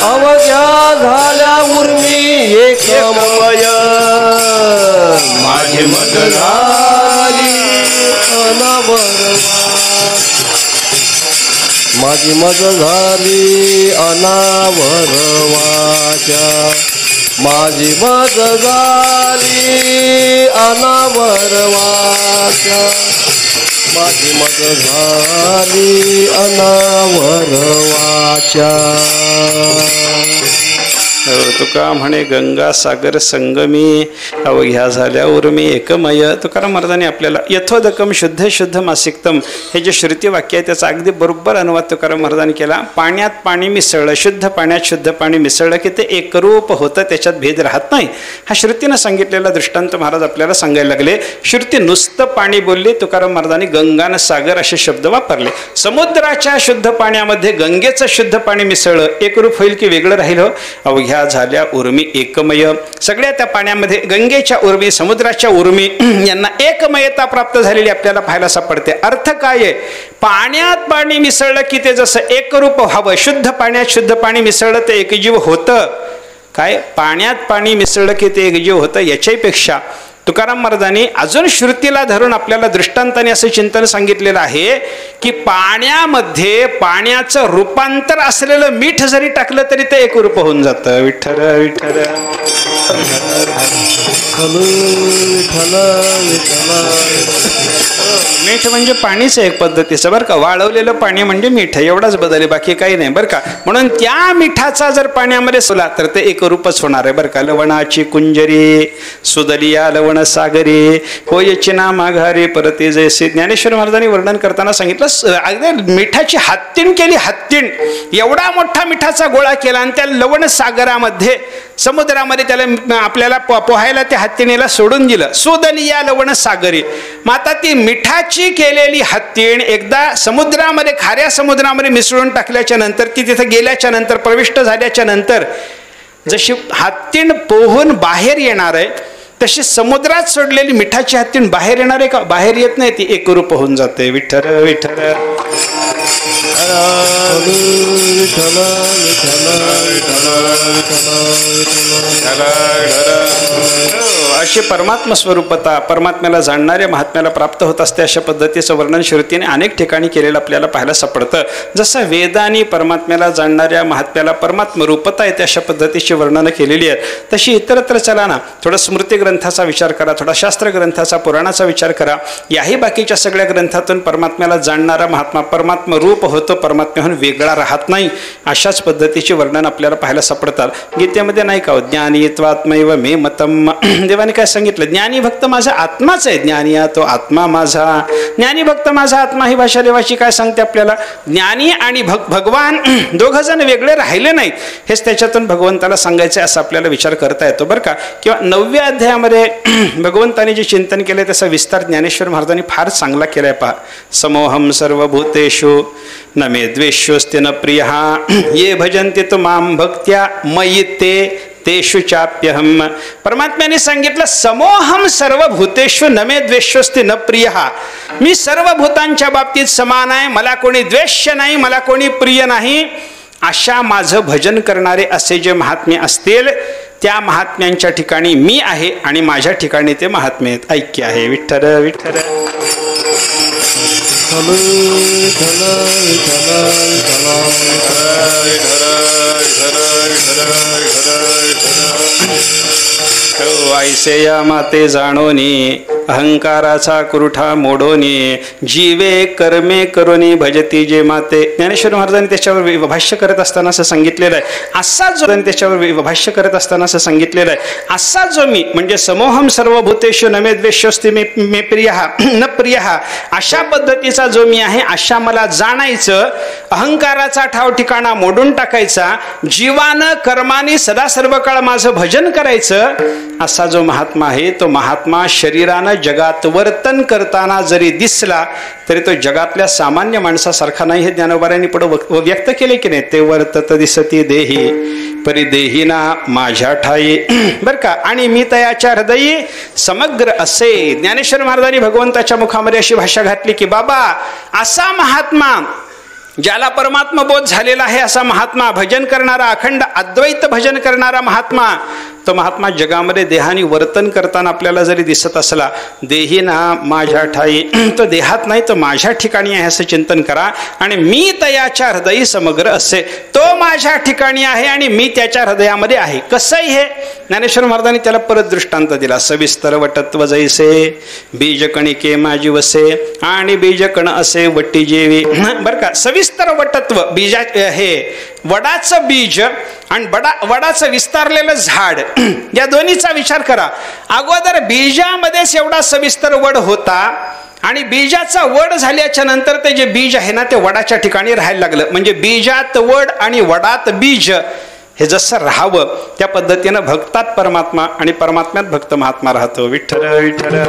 Speaker 3: अवघ्या झाल्या उर्मी एकमय, माझी मद झाली अनावर, माझी मद झाली अनावर वाचा, माझी मद झाली अनावर वाचा, माझी मद झाली अनावर वाचा.
Speaker 1: तुका म्हणे गंगा सागर संगमी, अवघ्या झाल्या उर्मी एकमय. तुकाराम महाराजांनी आपल्याला यथोदकम शुद्ध शुद्ध मासिकतम हे जे श्रुती वाक्य आहे त्याचा अगदी बरोबर अनुवाद तुकाराम महाराजांनी केला. पाण्यात पाणी मिसळलं, शुद्ध पाण्यात शुद्ध पाणी मिसळलं की ते एकरूप होतं, त्याच्यात भेद राहत नाही. हा श्रुतीनं सांगितलेला दृष्टांत महाराज आपल्याला सांगायला लागले. श्रुती नुसतं पाणी बोलली, तुकाराम महाराजांनी गंगान सागर असे शब्द वापरले. समुद्राच्या शुद्ध पाण्यामध्ये गंगेचं शुद्ध पाणी मिसळलं, एकरूप होईल की वेगळं राहिलं. अवघ्या झाल्या उर्मी एकमय. सगळ्या त्या पाण्यामध्ये गंगेच्या उर्मी, समुद्राच्या उर्मी यांना एकमयता प्राप्त झालेली आपल्याला पाहायला सापडते. अर्थ काय आहे? पाण्यात पाणी मिसळलं की ते जसं एकरूप व्हावं, शुद्ध पाण्यात शुद्ध पाणी मिसळलं ते एकजीव होतं. काय पाण्यात पाणी मिसळलं की ते एकजीव होतं. याच्यापेक्षा तुकाराम महाराजांनी अजून श्रुतीला धरून आपल्याला दृष्टांताने असं चिंतन सांगितलेलं आहे की पाण्यामध्ये पाण्याचं रूपांतर असलेलं मीठ जरी टाकलं तरी ते एकरूप होऊन जातं. विठ्ठल विठ्ठल. मीठ म्हणजे पाणीच एक पद्धतीचं बरं का. वाळवलेलं पाणी म्हणजे मीठ, एवढाच बदल, बाकी काही नाही बरं का. म्हणून त्या मिठाचा जर पाण्यामध्ये सोला तर ते एकरूपच होणार आहे बरं का. लवणाची कुंजरी सुदलिया लवण लवण सागरी होयची ना माघारी परती जैसे. ज्ञानेश्वर महाराजांनी वर्णन करताना सांगितलं अगदी मिठाची हत्तीण केली, हत्तीण एवढा मोठा मिठाचा गोळा केला आणि त्या लवण सागरामध्ये समुद्रामध्ये त्याला आपल्याला पोहायला त्या हत्तीणीला सोडून दिलं. सुदली या लवण सागरी. मग आता ती मिठाची केलेली हत्तीण एकदा समुद्रामध्ये खाऱ्या समुद्रामध्ये मिसळून टाकल्याच्या नंतर ती तिथे गेल्याच्या नंतर प्रविष्ट झाल्याच्या नंतर जशी हत्तीण पोहून बाहेर येणार आहे तशी समुद्रात सोडलेली मिठाची हत्तीण बाहेर येणार आहे का? बाहेर येत नाही, ती एकरूप होऊन जाते. विठ्ठल विठ्ठल अशी परमात्मा स्वरूपता परमात्म्याला जाणणाऱ्या महात्म्याला प्राप्त होत असते. अशा पद्धतीचं वर्णन श्रुतीने अनेक ठिकाणी केलेलं आपल्याला पाहायला सापडतं. जसं वेदांनी परमात्म्याला जाणणाऱ्या महात्म्याला परमात्म रूपता येते अशा पद्धतीची वर्णनं केलेली आहेत, तशी इतरत्र चला ना. थोडं स्मृती ग्रंथाचा विचार करा, थोडा शास्त्र ग्रंथाचा पुराणाचा विचार करा. याही बाकीच्या सगळ्या ग्रंथातून परमात्म्याला जाणणारा महात्मा परमात्म रूप होतो, परमात्म्याहून वेगळा राहत नाही. अशाच पद्धतीचे वर्णन आपल्याला पाहायला सापडतात. गीतेमध्ये नाही का ज्ञानी त्वात्मैव मे मतम. देवाने काय सांगितलं? ज्ञानी भक्त माझा आत्माच आहे. ज्ञानी तो आत्मा माझा, ज्ञानी भक्त माझा आत्मा. ही भाषा देवाची काय सांगते आपल्याला? ज्ञानी आणि भगवान दोघ जण वेगळे राहिले नाहीत, हेच त्याच्यातून भगवंताला सांगायचं असं आपल्याला विचार करता येतो बरं का. किंवा 9व्या अध्यायामध्ये भगवंताने जे चिंतन केले त्याचा विस्तार ज्ञानेश्वर महाराजांनी फार चांगला केलाय पहा. समोहम सर्वभूतेषु न मे द्वेष्योस्ति न प्रियः ये भजन्ते तो माम भक्त्या मयि तेषु चाप्यहम. परमात्म्याने सांगितलं समोहम सर्वभूतेषु न मे द्वेष्योस्ति न प्रियः. मी सर्व भूतांच्या बाबतीत समान आहे, मला कोणी द्वेष्य नाही, मला कोणी प्रिय नाही. अशा माझं भजन करणारे असे जे महात्मे असतील त्या महात्म्यांच्या ठिकाणी मी आहे आणि माझ्या ठिकाणी ते महात्मे आहेत. ऐक्य आहे. विठ्ठल विठ्ठल ऐसे या माते जाणोनी अहंकाराचा कुरुठा मोडोनी जीवे कर्मे करोनी भजती जे माते. ज्ञानेश्वर महाराजांनी त्याच्यावर भाष्य करत असताना असं सांगितलेलं आहे. असा जो त्याच्यावर भाष्य करत असताना असं सांगितलेलं आहे, असा जो मी म्हणजे समोहम सर्वभूतेषु न मे द्वेष्योस्ति मे प्रियः न प्रियः, अशा पद्धतीचा जो मी आहे अशा मला जाणायचं, अहंकाराचा ठाव ठिकाणा मोडून टाकायचा, जीवानं कर्माने सदा सर्व काळ माझं भजन करायचं. असा जो महात्मा आहे तो महात्मा शरीरानं जगात वर्तन करताना जरी दिसला तरी तो जगातल्या सामान्य माणसासारखा नाही. हे ज्ञानोबारांनी पुढे व्यक्त केले की नाही? ते वर्तत दिसती देही परिदेहीना माझ्या ठाई बर का. आणि मी तयाच्या हृदयी समग्र असे. ज्ञानेश्वर महाराजांनी भगवंताच्या मुखामध्ये अशी भाषा घातली की बाबा असा महात्मा ज्याला परमात्मा बोध झालेला आहे, असा महात्मा भजन करणारा, अखंड अद्वैत भजन करणारा महात्मा, तो महात्मा जगामध्ये देहाने वर्तन करताना आपल्याला जरी दिसत असला, देही ना माझ्या ठाई, तो देहात नाही तो माझ्या ठिकाणी आहे असं चिंतन करा. आणि मी तयाच्या हृदयी समग्र असे, तो माझ्या ठिकाणी आहे आणि मी त्याच्या हृदयामध्ये आहे. कसंही हे ज्ञानेश्वर महाराजांनी त्याला परत दृष्टांत दिला. सविस्तर वटत्व जैसे बीजकणिके माझी वसे आणि बीजकण असे वट्टी जेवी. बर का, सविस्तर वटत्व बीजा हे वडाचं बीज आणि वडाचं विस्तारलेलं झाड, या दोन्हीचा विचार करा. अगोदर बीजामध्येच एवढा सविस्तर वड होता आणि बीजाचा वड झाल्याच्या नंतर ते जे बीज आहे ना ते वडाच्या ठिकाणी राहायला लागलं. म्हणजे बीजात वड आणि वडात बीज हे जसं राहावं त्या पद्धतीनं भक्तात परमात्मा आणि परमात्म्यात भक्त महात्मा राहतो. विठ्ठल विठ्ठल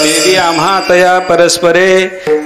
Speaker 1: देवी आम्हा तया परस्परे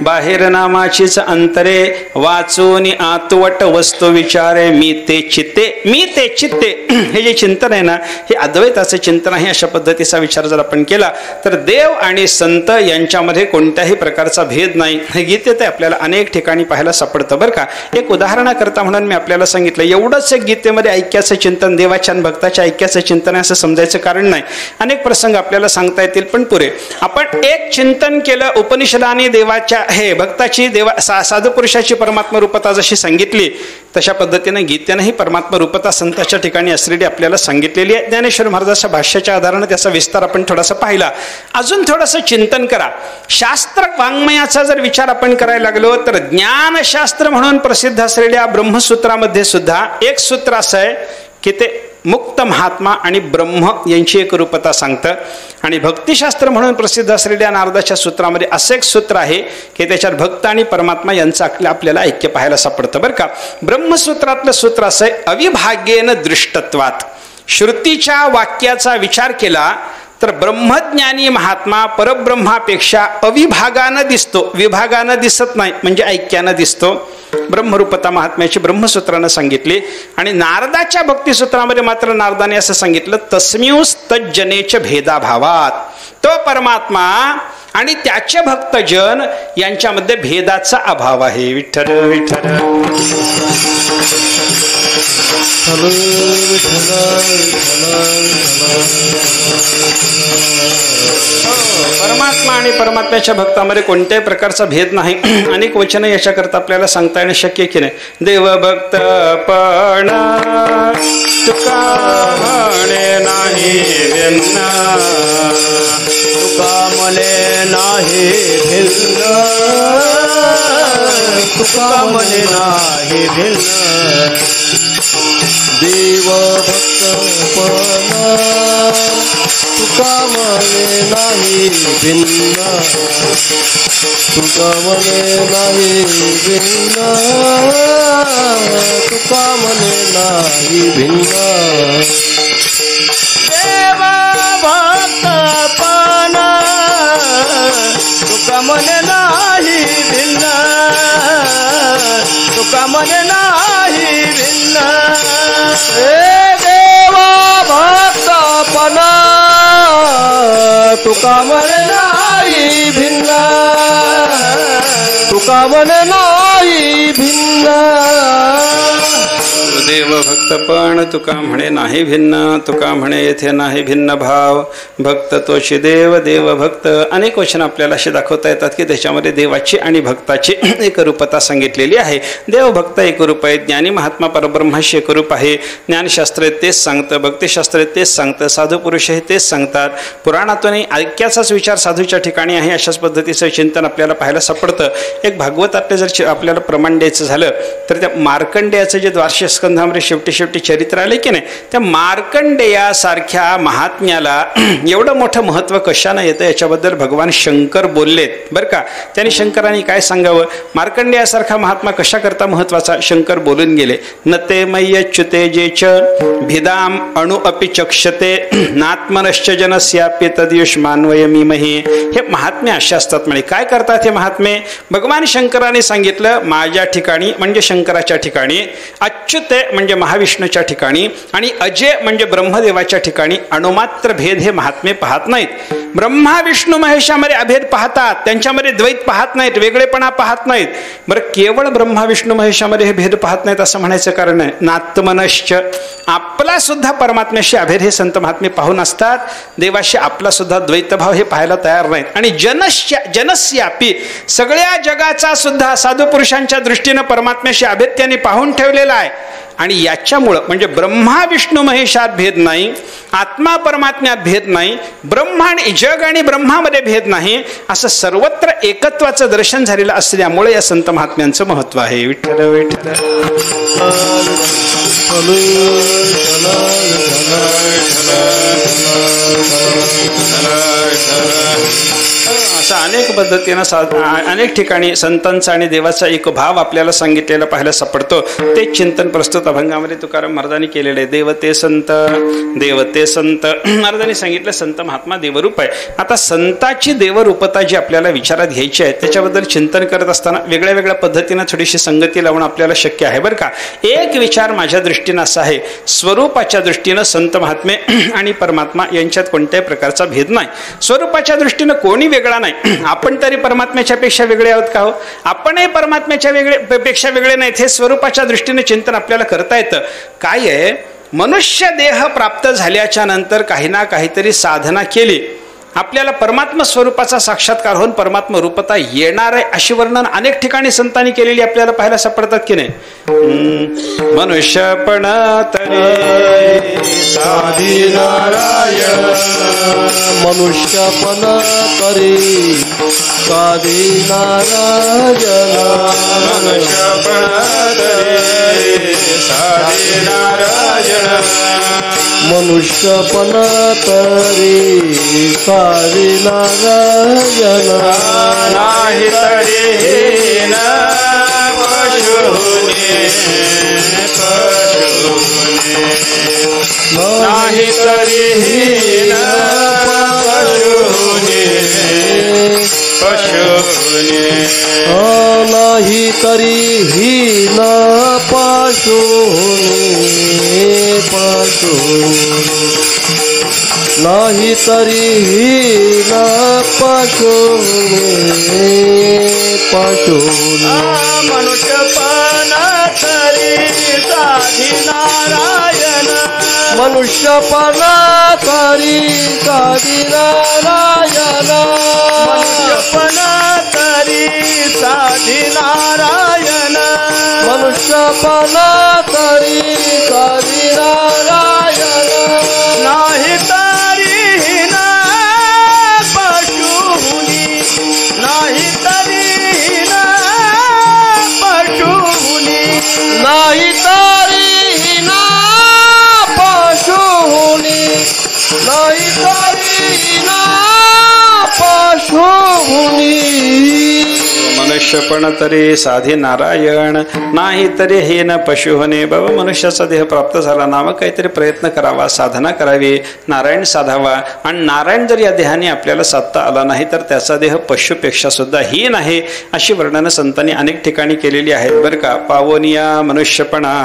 Speaker 1: बाहेर नामाचीच अंतरे वाचून आतवट वस्तू विचारे मी ते चित्ते. मी ते चित्ते हे जे चिंतन आहे ना हे अद्वैताचे चिंतन आहे. अशा पद्धतीचा विचार जर आपण केला तर देव आणि संत यांच्यामध्ये कोणत्याही प्रकारचा भेद नाही. हे गीतेत आपल्याला अनेक ठिकाणी पाहायला सापडतं बरं का. एक उदाहरणाकरता म्हणून मी आपल्याला सांगितलं, एवढंच एक गीतेमध्ये ऐक्याचं चिंतन, देवाच्या आणि भक्ताच्या ऐक्याचं चिंतन आहे असं समजायचं कारण नाही. अनेक प्रसंग आपल्याला सांगता येतील पण पुरे. आपण एक चिंतन केलं उपनिषदाने देवाच्या हे भक्ताची साधू पुरुषाची परमात्मा रूपता जशी सांगितली तशा पद्धतीने गीतेनेही परमात्मा रूपता संतांच्या ठिकाणी असलेली आपल्याला सांगितलेली आहे. ज्ञानेश्वर महाराजांच्या भाष्याच्या आधाराने त्याचा विस्तार आपण थोडासा पाहिला. अजून थोडंसं चिंतन करा. शास्त्र वाङ्मयाचा जर विचार आपण करायला लागलो तर ज्ञानशास्त्र म्हणून प्रसिद्ध असलेल्या ब्रह्मसूत्रामध्ये सुद्धा एक सूत्र असं आहे की ते मुक्त महात्मा आणि ब्रह्म यांची एक रूपता सांगतं. आणि भक्तिशास्त्र म्हणून प्रसिद्ध असलेल्या नारदाच्या सूत्रामध्ये असं एक सूत्र आहे की त्याच्यात भक्त आणि परमात्मा यांचं आपल्याला ऐक्य पाहायला सापडतं बरं का. ब्रह्मसूत्रातलं सूत्र असं आहे अविभाग्येन दृष्टत्वात. श्रुतीच्या वाक्याचा विचार केला तर ब्रह्मज्ञानी महात्मा परब्रह्मापेक्षा अविभागानं दिसतो, विभागानं दिसत नाही, म्हणजे ऐक्यानं दिसतो. ब्रह्मरूपता महात्म्याची ब्रह्मसूत्रानं सांगितली. आणि नारदाच्या भक्तिसूत्रामध्ये मात्र नारदाने असं सांगितलं तस्म्युस्तज्जनेच भेदाभावात. तो परमात्मा आणि त्याचे भक्तजन यांच्यामध्ये भेदाचा अभाव आहे. विठ्ठल विठ्ठल परमात्मा आणि परमात्म्याच्या भक्तामध्ये कोणत्याही प्रकारचा भेद नाही. अनेक वचनं याच्याकरता आपल्याला सांगता येणं शक्य की नाही. देवभक्त पण तुका म्हणे नाही भिन्न,
Speaker 3: तुका म्हणे नाही भिन्न, तुका म्हणे नाही भिन्न. देव भक्तपण तुका म्हणे नाही भिन्न, तुका म्हणे नाही भिन्न, तुका म्हणे नाही भिन्न. देव भक्तपण तुका म्हणे नाही भिन्न, तुका म्हणे नाही भिन्न.
Speaker 2: देवा भक्तपण तुका म्हणे नाही भिन्न, तुका म्हणे नाही भिन्न.
Speaker 1: देव भक्तपण तुका म्हणे नाही भिन्न, तुका म्हणे येथे नाही भिन्न भाव. भक्त तोची देव, देव भक्त. अनेक वचन आपल्याला असे दाखवता येतात की त्याच्यामध्ये देवाची आणि भक्ताची एकरूपता सांगितलेली आहे. देव भक्त एकरूप आहे, ज्ञानी महात्मा परब्रह्माशी एकरूप आहे. ज्ञानशास्त्र तेच सांगतं, भक्तिशास्त्र तेच सांगतं, साधू पुरुष हे तेच सांगतात. पुराणातूनही ऐक्याचाच विचार साधूच्या ठिकाणी आहे. अशाच पद्धतीचं चिंतन आपल्याला पाहायला सापडतं. एक भागवतातले जर आपल्याला प्रमाण द्यायचं झालं तर त्या मार्कंडेयाचं जे 12 स्कंधामध्ये शेवटी चरित्र आले की नाही, त्या मार्कंडेयासारख्या महात्म्याला एवढं मोठं महत्त्व कशानं येतं याच्याबद्दल भगवान शंकर बोललेत बरं का. त्यांनी शंकरांनी काय सांगावं, मार्कंडेयासारखा महात्मा कशा करता महत्वाचा शंकर बोलून गेले. न ते मय्यच्युते जेच भिदाम अणु अपि चक्षते नात्मनश्च जनस्याप्य तद्युष्मान वयमीमहि. हे महात्मे असे असतात म्हणे. काय करतात हे महात्मे? भगवान शंकराने सांगितलं माझ्या ठिकाणी म्हणजे शंकराच्या ठिकाणी, अच्युते म्हणजे महाविष्णूच्या ठिकाणी आणि अजय म्हणजे ब्रह्मदेवाच्या ठिकाणी अणुमात्र भेद हे महात्मे पाहत नाहीत. ब्रह्मा विष्णू महेशामध्ये अभेद पाहतात, त्यांच्यामध्ये द्वैत पाहत नाहीत, वेगळेपणा पाहत नाहीत. बरं केवळ ब्रह्मा विष्णू महेशामध्ये हे भेद पाहत नाहीत असं म्हणायचं कारण आहे नात्मनश्च. आपला सुद्धा परमात्म्याशी अभेद हे संत महात्मे पाहून असतात. देवाशी आपला सुद्धा द्वैतभाव हे पाहायला तयार नाहीत. आणि जनस्यापी सगळ्या जगाचा सुद्धा साधू पुरुषांच्या दृष्टीनं परमात्म्याशी अभेद त्यांनी पाहून ठेवलेला आहे. आणि याच्यामुळं म्हणजे ब्रह्मा विष्णू महेशात भेद नाही, आत्मा परमात्म्यात भेद नाही, ब्रह्मा आणि जग आणि ब्रह्मामध्ये भेद नाही, असं सर्वत्र एकत्वाचं दर्शन झालेलं असल्यामुळे या संत महात्म्यांचं महत्व आहे. विठ्ठल विठ्ठल. असं अनेक पद्धतीनं अनेक ठिकाणी संतांचा आणि देवाचा एक भाव आपल्याला सांगितलेला पाहायला सापडतो. ते चिंतन प्रस्तुत अभंगामध्ये तुकाराम महाराजांनी केलेले आहे. देवते संत, देवते संत. महाराजांनी सांगितलं संत महात्मा देवरूप आहे. आता संताची देवरूपता जी आपल्याला विचारात घ्यायची आहे त्याच्याबद्दल चिंतन करत असताना वेगळ्या वेगळ्या पद्धतीनं थोडीशी संगती लावणं आपल्याला शक्य आहे बरं का. एक विचार माझ्या दृष्टीनं असा आहे, स्वरूपाच्या दृष्टीनं संत महात्मे आणि परमात्मा यांच्यात कोणत्याही प्रकारचा भेद नाही. स्वरूपाच्या दृष्टीनं कोणी वेगळा नाही. आपण तरी परमात्म्याच्या पेक्षा वेगळे आहोत का हो? आपणही परमात्म्याच्या पेक्षा वेगळे नाहीत. हे स्वरूपाच्या दृष्टीने चिंतन आपल्याला करता येतं. काय आहे, मनुष्य देह प्राप्त झाल्याच्या नंतर काही ना काहीतरी साधना केली आपल्याला परमात्मा स्वरूपाचा साक्षात्कार होऊन परमात्मा रूपता येणार आहे अशी वर्णन अनेक ठिकाणी संतांनी केलेली आपल्याला पाहायला सापडतात की नाही. मनुष्यपण तरी
Speaker 3: साधी नारायण मनुष्यपण तरी साधी नारायण
Speaker 1: मनुष्यपण तरी साधी नारायण
Speaker 3: मनुष्यपण तरी साधी नारायण
Speaker 1: नाही तरी हीन पशुने नाही तरी हीन पशुने
Speaker 3: नाही तरी हीन नाही तरी हीन
Speaker 2: मनुष्यपण तरी साधी नारायण
Speaker 3: मनुष्यपण तरी साधी नारायण
Speaker 2: मनुष्यपण तरी साधी नारायण
Speaker 3: मनुष्यपण तरी साधी नारायण
Speaker 2: नाही तरी हीन पशुनी नाही तरी हीन पशुनी
Speaker 3: नाही तरी हीन पशुनी नाही तरी हीन पशुनी
Speaker 1: मनुष्यपण तरी साधी नारायण नाही तरी हे न पशु होणे. बाबा मनुष्याचा देह प्राप्त झाला ना मग काहीतरी प्रयत्न करावा, साधना करावी, नारायण साधावा. आणि नारायण जर या देहाने आपल्याला साधता आला नाही तर त्याचा देह पशुपेक्षा सुद्धा हीन आहे अशी वर्णनं संतांनी अनेक ठिकाणी केलेली आहेत बरं का. पावनिया मनुष्यपणा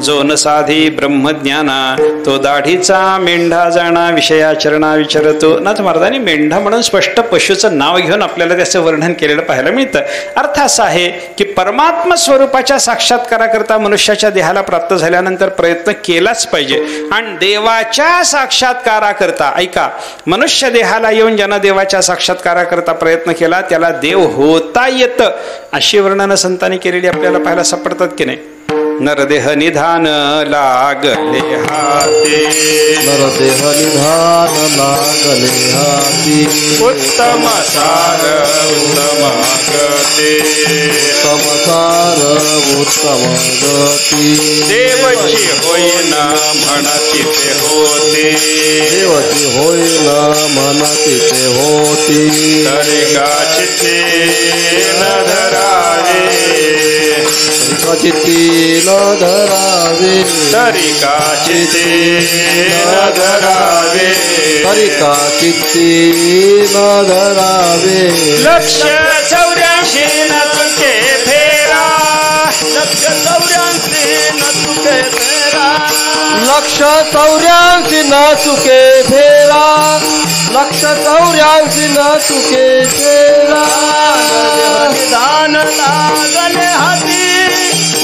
Speaker 1: जो न साधी ब्रह्मज्ञाना तो दाढीचा मेंढा जाणा विषयाचरणा विचारतो. नाथ महाराजांनी मेंढा म्हणून स्पष्ट पशुचं नाव घेऊन आपल्याला त्याचं वर्णन केलेलं पाहायला मिळतं. अर्थ असा आहे की परमात्मा स्वरूपाच्या साक्षात्काराकरता मनुष्याच्या देहाला प्राप्त झाल्यानंतर प्रयत्न केलाच पाहिजे. आणि देवाच्या साक्षात्काराकरता ऐका, मनुष्य देहाला येऊन ज्यानं देवाच्या साक्षात्काराकरता प्रयत्न केला त्याला देव होता येतं अशी वर्णनं संतांनी केलेली आपल्याला पाहायला सापडतात की नाही. नरदेह निधान लागले हाते
Speaker 3: नरदेह निधान लागले हाती
Speaker 1: उत्तम सार उत्तम गती
Speaker 3: उत्तम सार उत्तम गती
Speaker 1: देवची होईना म्हणती ते होते
Speaker 3: देवची होईना म्हणती ते होती
Speaker 1: तरी गाचिते न धरावे
Speaker 3: चित्ती न धरावे
Speaker 1: तरी गाचिते न धरावे
Speaker 3: तरी का चित्ती न धरावे
Speaker 1: 184 न तुके फेरा
Speaker 2: 184 न तुके फेरा
Speaker 3: 184 न चुके फेरा 184 न चुके फेरा
Speaker 2: निधान लागले हाती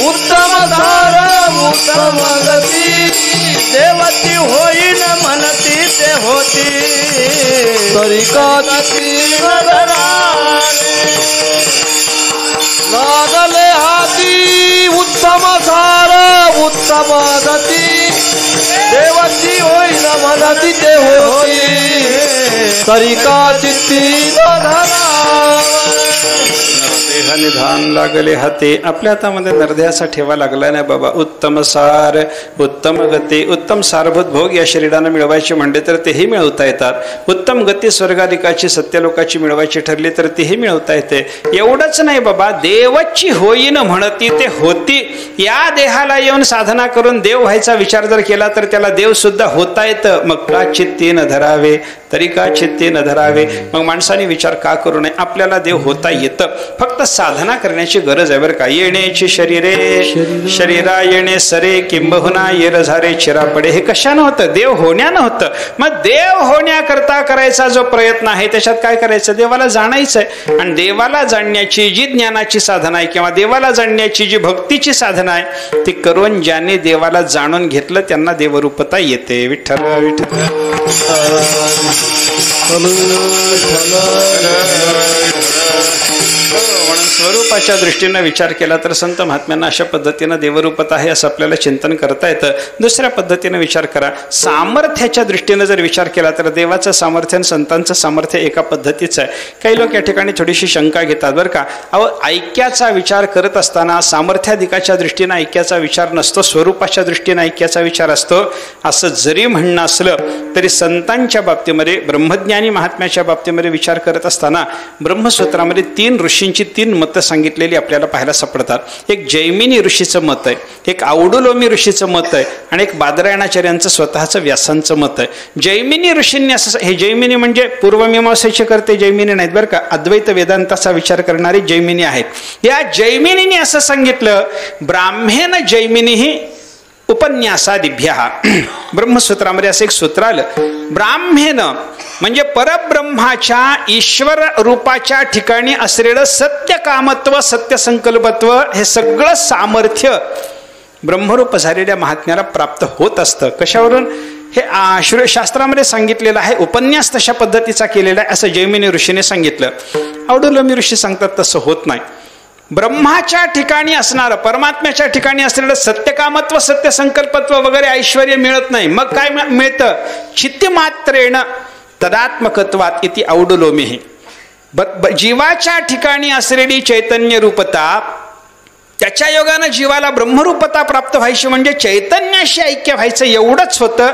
Speaker 3: उत्तम सार उत्तम गती
Speaker 2: देवती होईन म्हणती ते होती
Speaker 3: तरी का चित्ती न धरावे लागले हाती उत्तम सार उत्तम गती देवती होईन म्हणती ते होती तरी का चित्ती न धरावे
Speaker 1: देह निधान लागले हाते. आपल्या हातामध्ये नरदेहाचा ठेवा लागला नाही बाबा. उत्तम सार उत्तम गती उत्तम सारभूत भोग या शरीरानं मिळवायचे म्हणले तर तेही मिळवता येतात. उत्तम गती स्वर्गाधिकाची सत्यलोकाची मिळवायची ठरली तर तेही मिळवता येते. एवढंच नाही बाबा, देवाची होईन म्हणती ते होती. या देहाला येऊन साधना करून देव व्हायचा विचार जर केला तर त्याला देव सुद्धा होता येतं. मग का चित्ती न धरावे तरी का चित्ती न धरावे. मग माणसाने विचार का करू नये, आपल्याला देव होता येतं. फक्त साधना करण्याची गरज आहे बरं का. येण्याची शरीरे शरीरा येणे सरे किंबहुना येर झारे चिरा पडे. हे कशानं होतं? देव होण्यानं होतं. मग देव होण्याकरता करायचा जो प्रयत्न आहे त्याच्यात काय करायचं? देवाला जाणायचं आहे. आणि देवाला जाणण्याची जी ज्ञानाची साधना आहे किंवा देवाला जाणण्याची जी भक्तीची साधना आहे ती करून ज्याने देवाला जाणून घेतलं त्यांना देवरूपता येते. विठ्ठल विठ्ठल. म्हणून स्वरूपाच्या दृष्टीनं विचार केला तर संत महात्म्यांना अशा पद्धतीनं देवरूपत आहे असं आपल्याला चिंतन करता येतं. दुसऱ्या पद्धतीनं विचार करा, सामर्थ्याच्या दृष्टीनं जर विचार केला तर देवाचं सामर्थ्य आणि संतांचं सामर्थ्य एका पद्धतीचं आहे. काही लोक या ठिकाणी थोडीशी शंका घेतात बरं का. अहो, ऐक्याचा विचार करत असताना सामर्थ्याधिकाच्या दृष्टीनं ऐक्याचा विचार नसतो, स्वरूपाच्या दृष्टीनं ऐक्याचा विचार असतो. असं जरी म्हणणं असलं तरी संतांच्या बाबतीमध्ये, ब्रह्मज्ञानी महात्म्याच्या बाबतीमध्ये विचार करत असताना ब्रह्मसूत्रामध्ये 3 ऋषींची 3 मतं सांगितलेली आपल्याला पाहायला सापडतात. एक जैमिनी ऋषीचं मत आहे, एक औडुलोमी ऋषीचं मत आहे आणि एक बादरायणाचार्यांचं स्वतःचं व्यासांचं मत आहे. जैमिनी ऋषींनी असं, हे जैमिनी म्हणजे पूर्वमीमांसेचे करते जैमिनी नाहीत बरं का, अद्वैत वेदांताचा विचार करणारे जैमिनी आहेत. या जैमिनीने असं सांगितलं, ब्राह्मेण जैमिनी ही उपन्यासादिभ्य. ब्रह्मसूत्रामध्ये असं एक सूत्र आलं, ब्राह्मेण म्हणजे परब्रह्माच्या ईश्वर रूपाच्या ठिकाणी असलेलं सत्य कामत्व, सत्य संकल्पत्व, हे सगळं सामर्थ्य ब्रह्मरूप झालेल्या महात्म्याला प्राप्त होत असतं. कशावरून? हे शास्त्रामध्ये सांगितलेलं आहे, उपन्यास तशा पद्धतीचा केलेला आहे असं जैमिनी ऋषीने सांगितलं. औडुलोमी ऋषी सांगतात तसं होत नाही. ब्रह्माच्या ठिकाणी असणारं, परमात्म्याच्या ठिकाणी असलेलं सत्यकामत्व, सत्य संकल्पत्व वगैरे ऐश्वर्य मिळत नाही. मग काय मिळतं? चित्तमात्रेण तदात्मकत्वात इति औडुलोमी. जीवाच्या ठिकाणी असलेली चैतन्य रूपता, त्याच्या योगानं जीवाला ब्रह्मरूपता प्राप्त व्हायची म्हणजे चैतन्याशी ऐक्य व्हायचं, एवढंच होतं.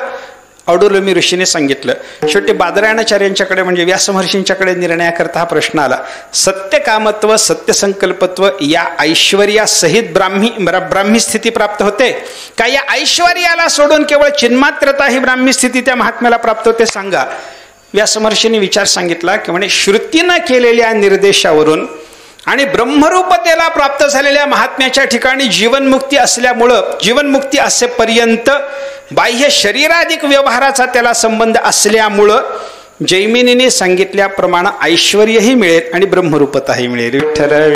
Speaker 1: औडुलोमी ऋषीने सांगितलं. शेवटी बादरायणाचार्यांच्याकडे म्हणजे व्यासमहर्षींच्याकडे निर्णयाकरता हा प्रश्न आला, सत्यकामत्व, सत्यसंकल्पत्व या ऐश्वर्यासहित ब्राह्मी स्थिती प्राप्त होते का, या ऐश्वर्याला सोडून केवळ चिन्मात्रता ही ब्राह्मी स्थिती त्या महात्म्याला प्राप्त होते? सांगा. व्यासमहर्षींनी विचार सांगितला की म्हणे, श्रुतीनं केलेल्या निर्देशावरून आणि ब्रह्मरूपतेला प्राप्त झालेल्या महात्म्याच्या ठिकाणी जीवनमुक्ती असल्यामुळं, जीवनमुक्ती असेपर्यंत बाह्य शरीराधिक व्यवहाराचा त्याला संबंध असल्यामुळं जैमिनीने सांगितल्याप्रमाणे ऐश्वर्यही मिळेल आणि ब्रह्मरूपताही मिळेल. विठ्ठल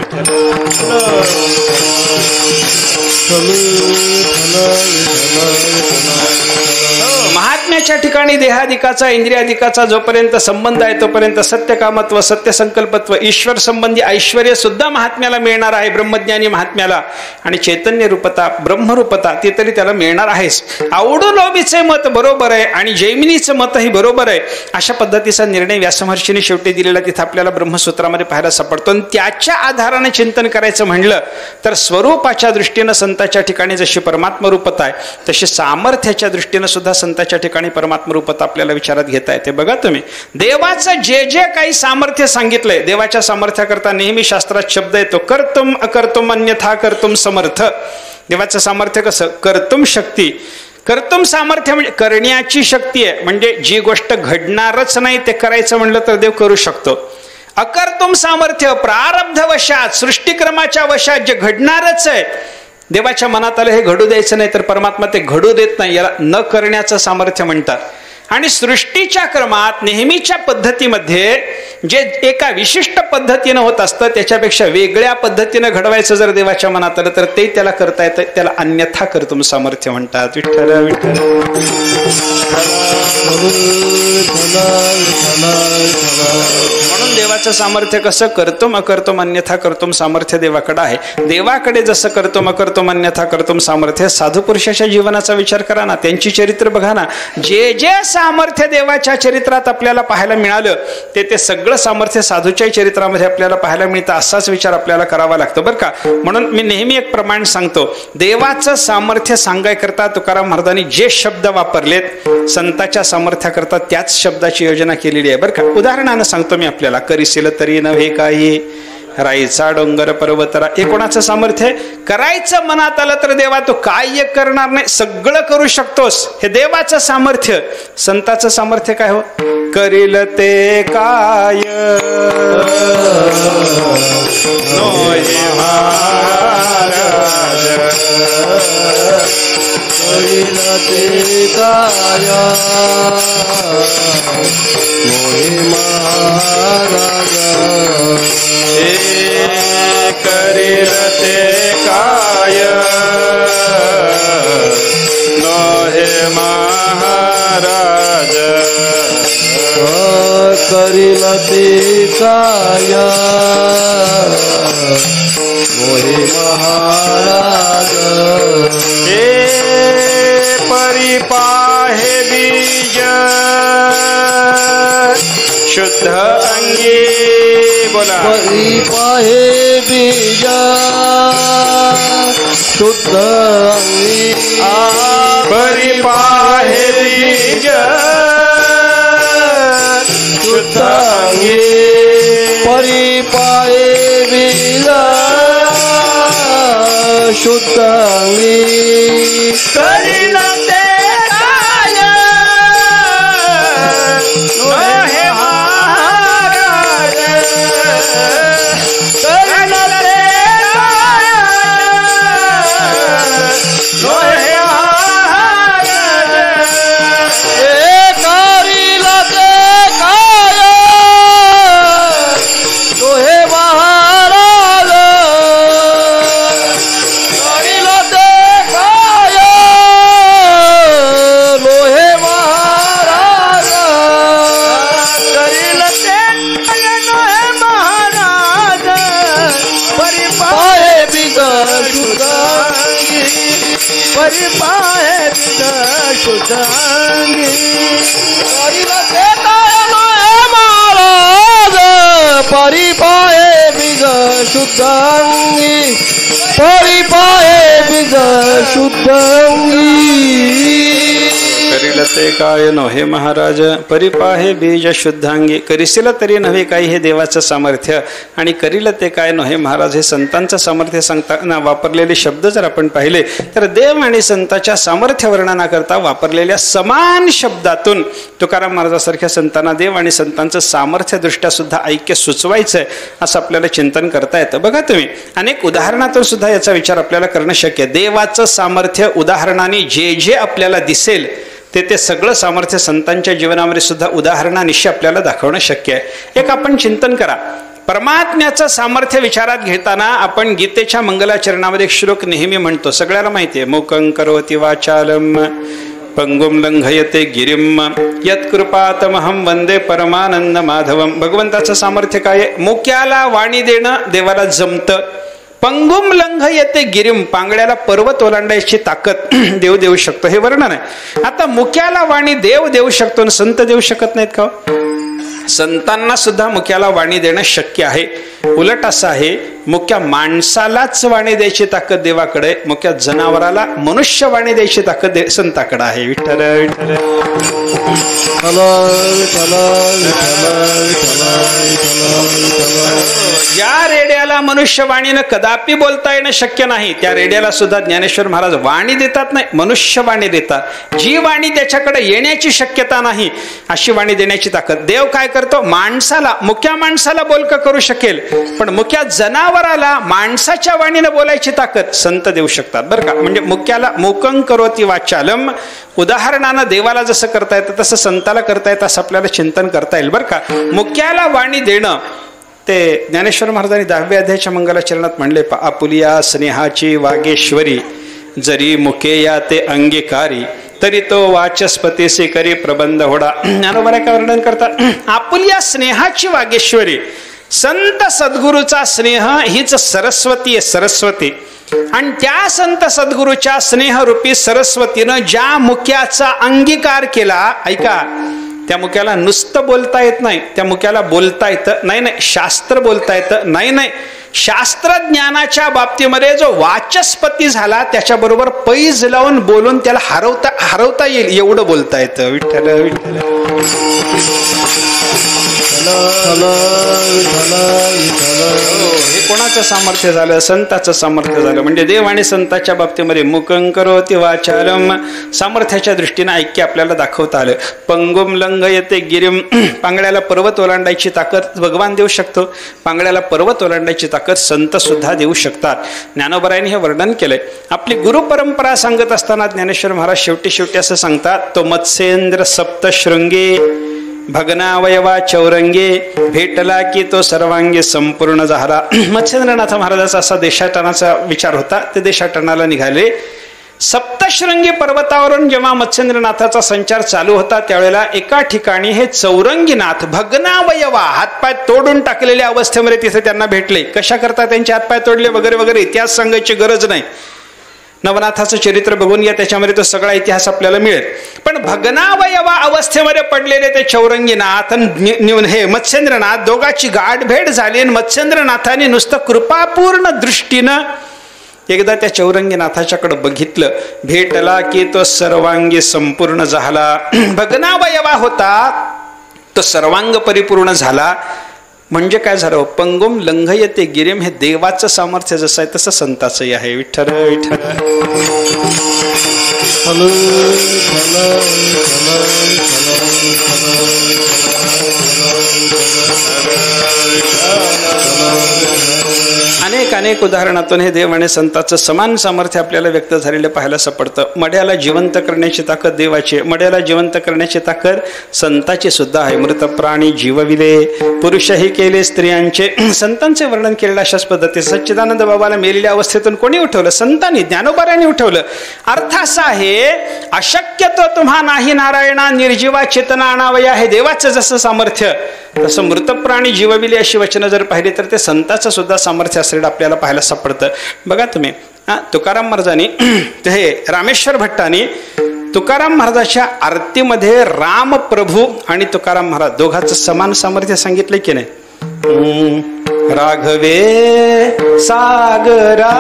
Speaker 1: महात्म्याच्या ठिकाणी देहाधिकाचा, इंद्रियाधिकाचा जोपर्यंत संबंध आहे तोपर्यंत सत्यकामत्व, सत्यसंकल्पत्व, ईश्वर संबंधी ऐश्वर्य सुद्धा महात्म्याला मिळणार आहे, ब्रह्मज्ञानी महात्म्याला. आणि चैतन्य रूपता, ब्रह्मरूपता ती तरी त्याला मिळणार आहेच. औडुलोमीचे मत बरोबर आहे आणि जैमिनीचं मतही बरोबर आहे. अशा पद्धतीचा निर्णय व्यासमहर्षीने शेवटी दिलेला तिथं आपल्याला ब्रह्मसूत्रामध्ये पाहायला सापडतो. आणि त्याच्या आधाराने चिंतन करायचं म्हणलं तर स्वरूपाच्या दृष्टीनं संताच्या ठिकाणी जशी परमात्मा रूपता आहे तशी सामर्थ्याच्या दृष्टीनं सुद्धा संताच्या ठिकाणी परमात्मा रूपता आपल्याला विचारात घेता येते. बघा तुम्ही, देवाचं जे जे काही सामर्थ्य सांगितलंय, देवाच्या सामर्थ्याकरता नेहमी शास्त्रात शब्द येतो, कर्तुम अकर्तुम अन्यथा कर्तुम समर्थ. देवाचं सामर्थ्य कसं? कर्तुम शक्ती. कर्तुम सामर्थ्य म्हणजे करण्याची शक्ती आहे, म्हणजे जी गोष्ट घडणारच नाही ते करायचं म्हणलं तर देव करू शकतो. अकर्तुम सामर्थ्य, प्रारब्ध वशात, सृष्टिक्रमाच्या वशात जे घडणारच आहे, देवाच्या मनात आलं हे घडू द्यायचं नाही तर परमात्मा ते घडू देत नाही, याला न करण्याचं सामर्थ्य म्हणतात. आणि सृष्टीच्या क्रमात नेहमीच्या पद्धतीमध्ये जे एका विशिष्ट पद्धतीनं होत असतं त्याच्यापेक्षा वेगळ्या पद्धतीनं घडवायचं जर देवाच्या मनात आलं तर ते त्याला करता येतं, त्याला अन्यथा कर्तुम सामर्थ्य म्हणतात. विठ्ठल विठ्ठल. म्हणून देवाचं सामर्थ्य कसं? कर्तुम अकर्तुम अन्यथा कर्तुम सामर्थ्य देवाकडे आहे. देवाकडे जसं कर्तुम अकर्तुम अन्यथा कर्तुम सामर्थ्य, साधू पुरुषाच्या जीवनाचा विचार करा ना, त्यांची चरित्र बघा ना, जे जे सामर्थ्य देवाच्या चरित्रात आपल्याला पाहायला मिळालं ते सगळं सामर्थ्य साधूच्या चरित्रामध्ये आपल्याला पाहायला मिळतं. असाच विचार आपल्याला करावा लागतो बरं का. म्हणून मी नेहमी एक प्रमाण सांगतो, देवाचं सामर्थ्य सांगायकरता तुकाराम महाराजांनी जे शब्द वापरलेत संताच्या सामर्थ्याकरता त्याच शब्दाची योजना केलेली आहे बरं का. उदाहरणानं सांगतो मी आपल्याला, करिशील तरी नव्हे काही राईचा डोंगर पर्वतरा. हे कोणाचं सामर्थ्य आहे? करायचं मनात आलं तर देवा तो काय करणार नाही, सगळं करू शकतोस, हे देवाचं सामर्थ्य. संताचं सामर्थ्य काय हो? करील ते काय
Speaker 2: करील ते काय नो हे महाराज
Speaker 3: करील ते काय मोहे महाराज
Speaker 1: हे परिपाहे बीज शुद्ध अंगी बोला
Speaker 3: परिपाहे बीज शुद्ध अंगी
Speaker 1: परिपाहे बीज शुद्ध अंगी
Speaker 3: परिपाहे बीज शुद्ध अंगी
Speaker 1: करील ते काय हे महाराज करील ते काय हे महाराज
Speaker 3: हे करील ते काय हे महाराज करील ते काय लोहे महाराज
Speaker 1: करील ते काय हे महाराज
Speaker 3: पाहे बिग शुद्धांगी
Speaker 1: परिपाहे शुद्धांगी
Speaker 3: करील ते काय लोहे महाराज परिपाहे बिग शुद्धांगी परिपाहे बिग शुद्धांगी
Speaker 1: करील ते काय नो हे महाराज परिपाहे बीज शुद्धांगी करीशील तरी नव्हे काही हे देवाचं सामर्थ्य आणि करील ते काय नो हे महाराज हे संतांचं सामर्थ्य सांगताना वापरलेले शब्द जर आपण पाहिले तर देव आणि संतांच्या सामर्थ्य वर्णनाकरता वापरलेल्या समान शब्दातून तुकाराम महाराजांसारख्या संतांना देव आणि संतांचं सामर्थ्य दृष्ट्या सुद्धा ऐक्य सुचवायचं असं आपल्याला चिंतन करता येतं. बघा तुम्ही अनेक उदाहरणातून सुद्धा याचा विचार आपल्याला करणं शक्य आहे. देवाचं सामर्थ्य उदाहरणाने जे जे आपल्याला दिसेल ते सगळं सामर्थ्य संतांच्या जीवनामध्ये सुद्धा उदाहरणानिशी आपल्याला दाखवणं शक्य आहे. एक आपण चिंतन करा. परमात्म्याचं सामर्थ्य विचारात घेताना आपण गीतेच्या मंगलाचरणामध्ये एक श्लोक नेहमी म्हणतो, सगळ्याला माहिती आहे. मूकं करोति वाचालम पंगुम लंघयते गिरिम यत्कृपातमहं वंदे परमानंद माधवम. भगवंताचं सामर्थ्य काय आहे? मुक्याला वाणी देणं देवाला जमतं. पंगुम लंघ येते गिरिम, पांगड्याला पर्वत ओलांडायची ताकद देव देऊ शकतो, हे वर्णन आहे. आता मुक्याला वाणी देव देऊ शकतो आणि संत देऊ शकत नाहीत का? संतांना सुद्धा मुक्याला वाणी देणं शक्य आहे. उलट असं आहे, मुक्या माणसालाच वाणी द्यायची ताकद देवाकडे, मुक्या जनावराला मनुष्य वाणी द्यायची ताकद संताकडे आहे. विठ्ठल विठ्ठल ज्या रेड्याला मनुष्य वाणीनं कदापि बोलता येणं शक्य नाही, त्या रेड्याला सुद्धा ज्ञानेश्वर महाराज वाणी देतात, नाही मनुष्य वाणी देतात. जी वाणी त्याच्याकडे येण्याची शक्यता नाही अशी वाणी देण्याची ताकद. देव काय करतो? माणसाला, मुक्या माणसाला बोलकं करू शकेल, पण मुक्या जनावराला माणसाच्या वाणीनं बोलायची ताकद संत देऊ शकतात बरं का. म्हणजे मुक्याला मूकं करोति वाचालम, उदाहरणानं देवाला जसं करता येतं तसं संताला करता येतं असं आपल्याला चिंतन करता येईल बरं का. मुक्याला वाणी देणं ते ज्ञानेश्वर महाराजांनी 10व्या अध्यायाच्या मंगलाचरणात म्हणले, आपुलिया स्नेहाची वागेश्वरी जरी मुके या ते अंगीकारी तरी तो वाचस्पतीसे करी प्रबंध होडा. ज्ञानोबा काय वर्णन करतात? आपुलिया स्नेहाची वागेश्वरी, संत सद्गुरूचा स्नेह हीच सरस्वती आहे. सरस्वती आणि त्या संत सद्गुरूच्या स्नेहरूपी सरस्वतीनं ज्या मुक्याचा अंगीकार केला, ऐका, त्या मुक्याला नुसतं बोलता येत नाही, त्या मुक्याला बोलता येतं नाही, नाही शास्त्र बोलता येतं नाही, नाही शास्त्रज्ञानाच्या बाबतीमध्ये जो वाचस्पती झाला त्याच्याबरोबर पैज लावून बोलून त्याला हरवता येईल एवढं बोलता येतं. विठ्ठल विठ्ठल हे कोणाचं सामर्थ्य झालं? संताचं सामर्थ्य झालं. म्हणजे देव आणि संताच्या बाबतीमध्ये मूकं करोति वाचालम, सामर्थ्याच्या दृष्टीने ऐक्य आपल्याला दाखवता आलं. पंगुम लंघ येते गिरिम, पांगड्याला पर्वत ओलांडायची ताकद भगवान देऊ शकतो, पांगड्याला पर्वत ओलांडायची ताकद संत सुद्धा देऊ शकतात. ज्ञानोबरायांनी हे वर्णन केलंय. आपली गुरु परंपरा सांगत असताना ज्ञानेश्वर महाराज शेवटी असं सांगतात, तो मत्स्येंद्र सप्तशृंगे भगनावयवा चौरंगे भेटला की तो सर्वांगी संपूर्ण झाला. मत्स्येंद्रनाथ महाराजाचा असा देशाटनाचा विचार होता. ते देशाटनाला निघाले. सप्तशृंगी पर्वतावरून जेव्हा मत्स्येंद्रनाथाचा संचार चालू होता त्यावेळेला एका ठिकाणी हे चौरंगीनाथ भग्नावयवा हातपाय तोडून टाकलेल्या अवस्थेमध्ये तिथे त्यांना भेटले. कशा करता त्यांचे हातपाय तोडले वगैरे वगैरे इतिहास सांगायची गरज नाही. नवनाथाचं चरित्र बघून या, त्याच्यामध्ये तो सगळा इतिहास आपल्याला मिळेल. पण भग्नावयवा अवस्थेमध्ये पडलेले ते चौरंगीनाथ हे मत्स्येंद्रनाथ दोघांची गाठभेट झाली आणि मत्स्येंद्रनाथाने नुसतं कृपापूर्ण दृष्टीनं एकदा त्या चौरंगीनाथाच्याकडे बघितलं, भेटला की तो सर्वांगी संपूर्ण झाला. भग्नावयवा होता तो सर्वांग परिपूर्ण झाला. म्हणजे काय झालं, पंगुम लंघयते गिरिम, हे देवाचं सामर्थ्य जसं आहे तसं संताचंही आहे. विठ्ठल विठ्ठल. अनेक अनेक उदाहरणातून हे देव आणि संतांचं समान सामर्थ्य आपल्याला व्यक्त झालेलं पाहायला सापडतं. मड्याला जिवंत करण्याची ताकद देवाची आहे, मड्याला जिवंत करण्याची ताकद संताची सुद्धा आहे. मृत प्राणी जीवविले, पुरुषही केले स्त्रियांचे. संतांचे वर्णन केलेलं अशाच पद्धतीने सच्चिदानंद बाबाला मेलेल्या अवस्थेतून कोणी उठवलं? संतांनी, ज्ञानोबाऱ्यांनी उठवलं. अर्थ असा आहे, अशक्यतो तुम्हा नाही नारायणा, निर्जीवा चेतना आणावया. हे देवाचं जसं सामर्थ्य तसं मृत प्राणी जीवविले अशी वचनं जर पाहिली तर ते संताचं सुद्धा सामर्थ्य असलेलं आपल्याला पाहायला सापडतं. बघा तुम्ही, तुकाराम महाराजांनी हे रामेश्वर भट्टांनी तुकाराम महाराजाच्या आरतीमध्ये राम प्रभू आणि तुकाराम महाराज दोघांचं समान सामर्थ्य सांगितलं की नाही? राघवे सागरा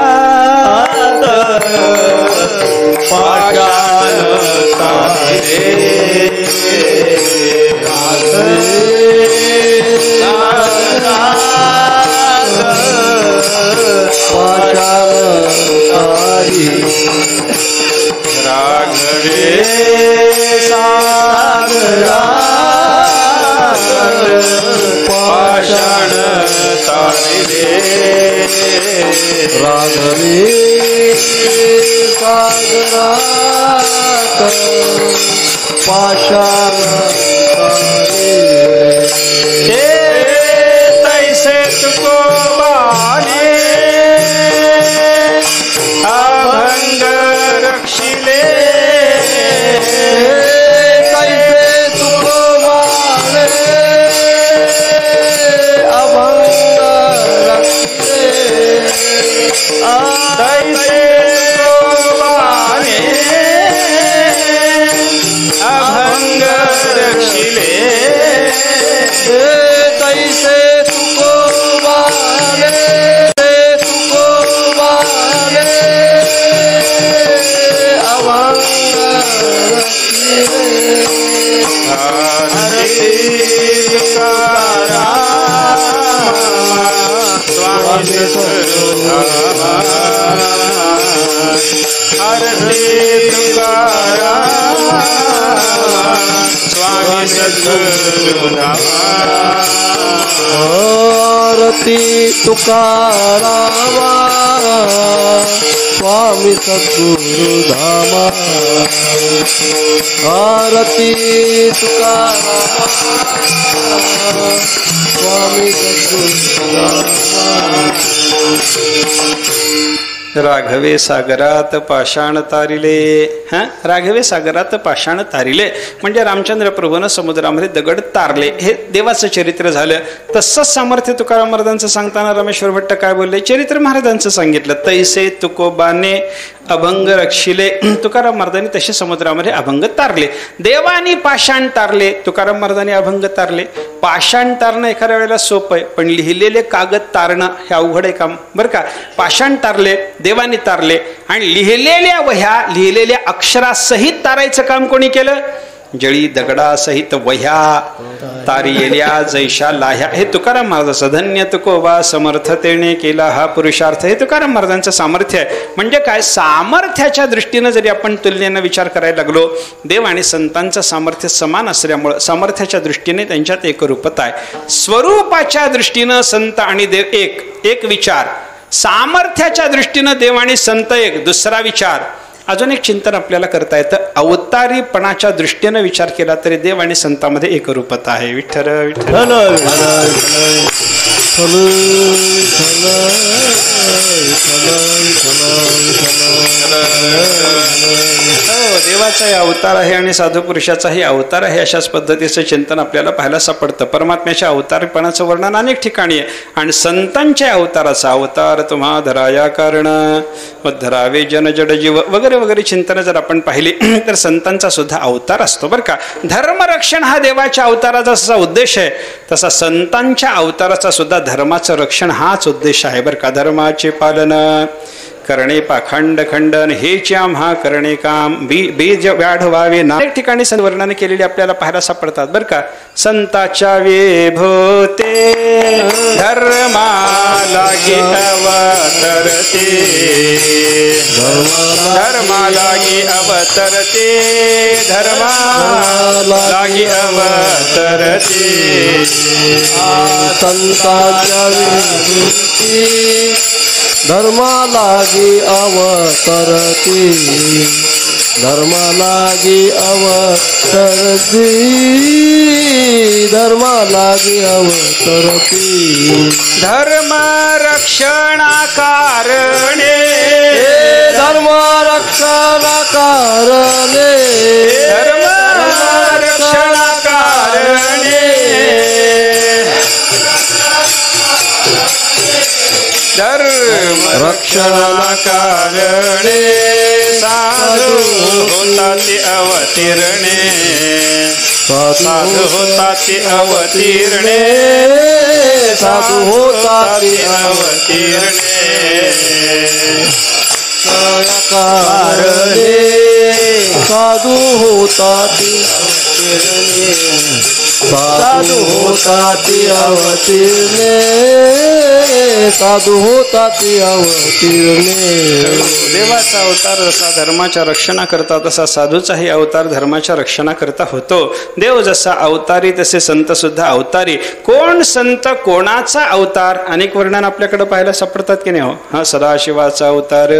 Speaker 2: राघवे सागरा पाषाण तारिले,
Speaker 3: राघवे सागरा पाषाण
Speaker 2: हे तैसे तुको बाणे अभंग रक्षिले,
Speaker 3: कैसे तुको बाणे अभंग रक्षिले,
Speaker 2: तैसे तुको बाणे अभंग रक्षिले,
Speaker 3: कैसे तुको बाणे तुको बाणे अभंग रक्षिले.
Speaker 2: स्वामी
Speaker 3: आरती तुकारामा, स्वामी सद्गुरु धामा. आरती तुकारामा, स्वामी सद्गुरु धामा.
Speaker 1: राघवे सागरात पाषाण तारिले. राघवे सागरात पाषाण तारिले म्हणजे रामचंद्र प्रभूनं समुद्रामध्ये दगड तारले, हे देवाचं चरित्र झालं. तसंच सामर्थ्य तुकाराम महाराजांचं सांगताना रामेश्वर भट्ट काय बोलले? चरित्र महाराजांचं सांगितलं. तैसे तुकोबाने अभंग रक्षिले. तुकाराम महाराजांनी तसे समुद्रामध्ये अभंग तारले. देवानी पाषाण तारले, तुकाराम महाराजांनी अभंग तारले. पाषाण तारणं एखाद्या वेळेला सोपं आहे, पण लिहिलेले कागद तारणं हे अवघड आहे काम बरं का. पाषाण तारले, देवानी तारले, आणि लिहिलेल्या वह्या, लिहिलेल्या अक्षरासहित तारायचं काम कोणी केलं? जळी दगडासहित वह्या तारियल्या जैशा लाह्या. हे तुकाराम महाराजाचं. धन्य तुकोबा समर्थतेने केला हा पुरुषार्थ, हे तुकाराम महाराजांचं सामर्थ्य आहे. म्हणजे काय, सामर्थ्याच्या दृष्टीनं जरी आपण तुलनेनं विचार करायला लागलो, देव आणि संतांचं सामर्थ्य समान असल्यामुळं सामर्थ्याच्या दृष्टीने त्यांच्यात एकरूपता आहे. स्वरूपाच्या दृष्टीनं संत आणि देव एक विचार, सामर्थ्याच्या दृष्टीनं देव आणि संत एक दुसरा विचार. अजून एक चिंतन आपल्याला करता येतं, अवतारीपणाच्या दृष्टीनं विचार केला तरी देव आणि संतांमध्ये एकरूपता आहे. विठ्ठल विठ्ठल. देवाचाही अवतार आहे आणि साधू पुरुषाचाही अवतार आहे. अशाच पद्धतीचं चिंतन आपल्याला पाहायला सापडतं. परमात्म्याच्या अवतारपणाचं वर्णन अनेक ठिकाणी आहे आणि संतांच्या अवताराचा अवतार तुम्हा धराया कारण धरावे जन जड जीव वगैरे वगैरे चिंतन जर आपण पाहिली तर संतांचा सुद्धा अवतार असतो बरं का. धर्मरक्षण हा देवाच्या अवताराचा जसा उद्देश आहे तसा संतांच्या अवताराचा सुद्धा धर्माचं रक्षण हाच उद्देश आहे बरं का. धर्माचे पालन करणे पाखंड खंडन हेच आम्हा करणे काम बीज वाढवावे ना. अनेक ठिकाणी वर्णन केलेले आपल्याला पाहायला सापडतात बरं का. संताच्या वेभोते धर्मा लागी अवतरते धर्मा लागी अवतरते धर्मा लागी अवतरते.
Speaker 3: संताच्या वेभोते धर्मा लागी अवतरती धर्मा लागी अवतरती धर्मा लागी अवतरती.
Speaker 1: धर्म रक्षणा कारणे
Speaker 3: धर्म रक्षणा कारणे
Speaker 1: धर्म रक्षणा कारणे धर्म रक्षणा कारणे साधू होतात अवतीर्णे साधू होतात अवतीर्णे
Speaker 3: साधू होतात
Speaker 1: अवतीर्णे
Speaker 3: कारणे साधू होतात साधू होतात अवतीर्णे साधू होतात अवतीर्णे.
Speaker 1: देवाचा अवतार जसा धर्माच्या रक्षणाकरता तसा साधूचाही अवतार धर्माच्या रक्षणाकरता होतो. देव जसा अवतारी तसे संत सुद्धा अवतारी. कोण संत कोणाचा अवतार अनेक वर्णन आपल्याकडे पाहायला सापडतात की नाही हो. हा सदाशिवाचा अवतार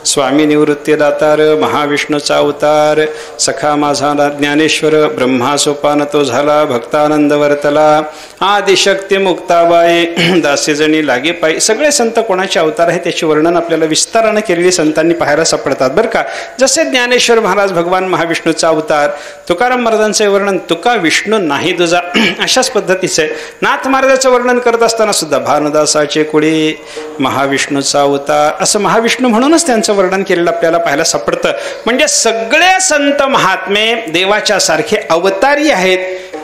Speaker 1: स्वामी निवृत्तीदातार महाविष्णूचा अवतार सखा माझा ज्ञानेश्वर ब्रह्मा सोपान तो झाला भक्तानंद वर्तला आदिशक्ती मुक्ताबाई दासीजणी लागे पायी. सगळे संत कोणाचे अवतार आहे त्याचे वर्णन आपल्याला विस्ताराने केलेली संतांनी पाहायला सापडतात बरं का. जसे ज्ञानेश्वर महाराज भगवान महाविष्णूचा अवतार तुकाराम महाराजांचे वर्णन तुका विष्णू नाही तुझा अशाच पद्धतीचे. नाथ महाराजांचं वर्णन करत असताना सुद्धा भानुदासाचे कुळी महाविष्णूचा अवतार असं महाविष्णू म्हणूनच त्यांचं वर्णन केलेलं आपल्याला पाहायला सापडतं. म्हणजे सगळे संत महात्मे देवाच्या सारखे अवतारी आहेत.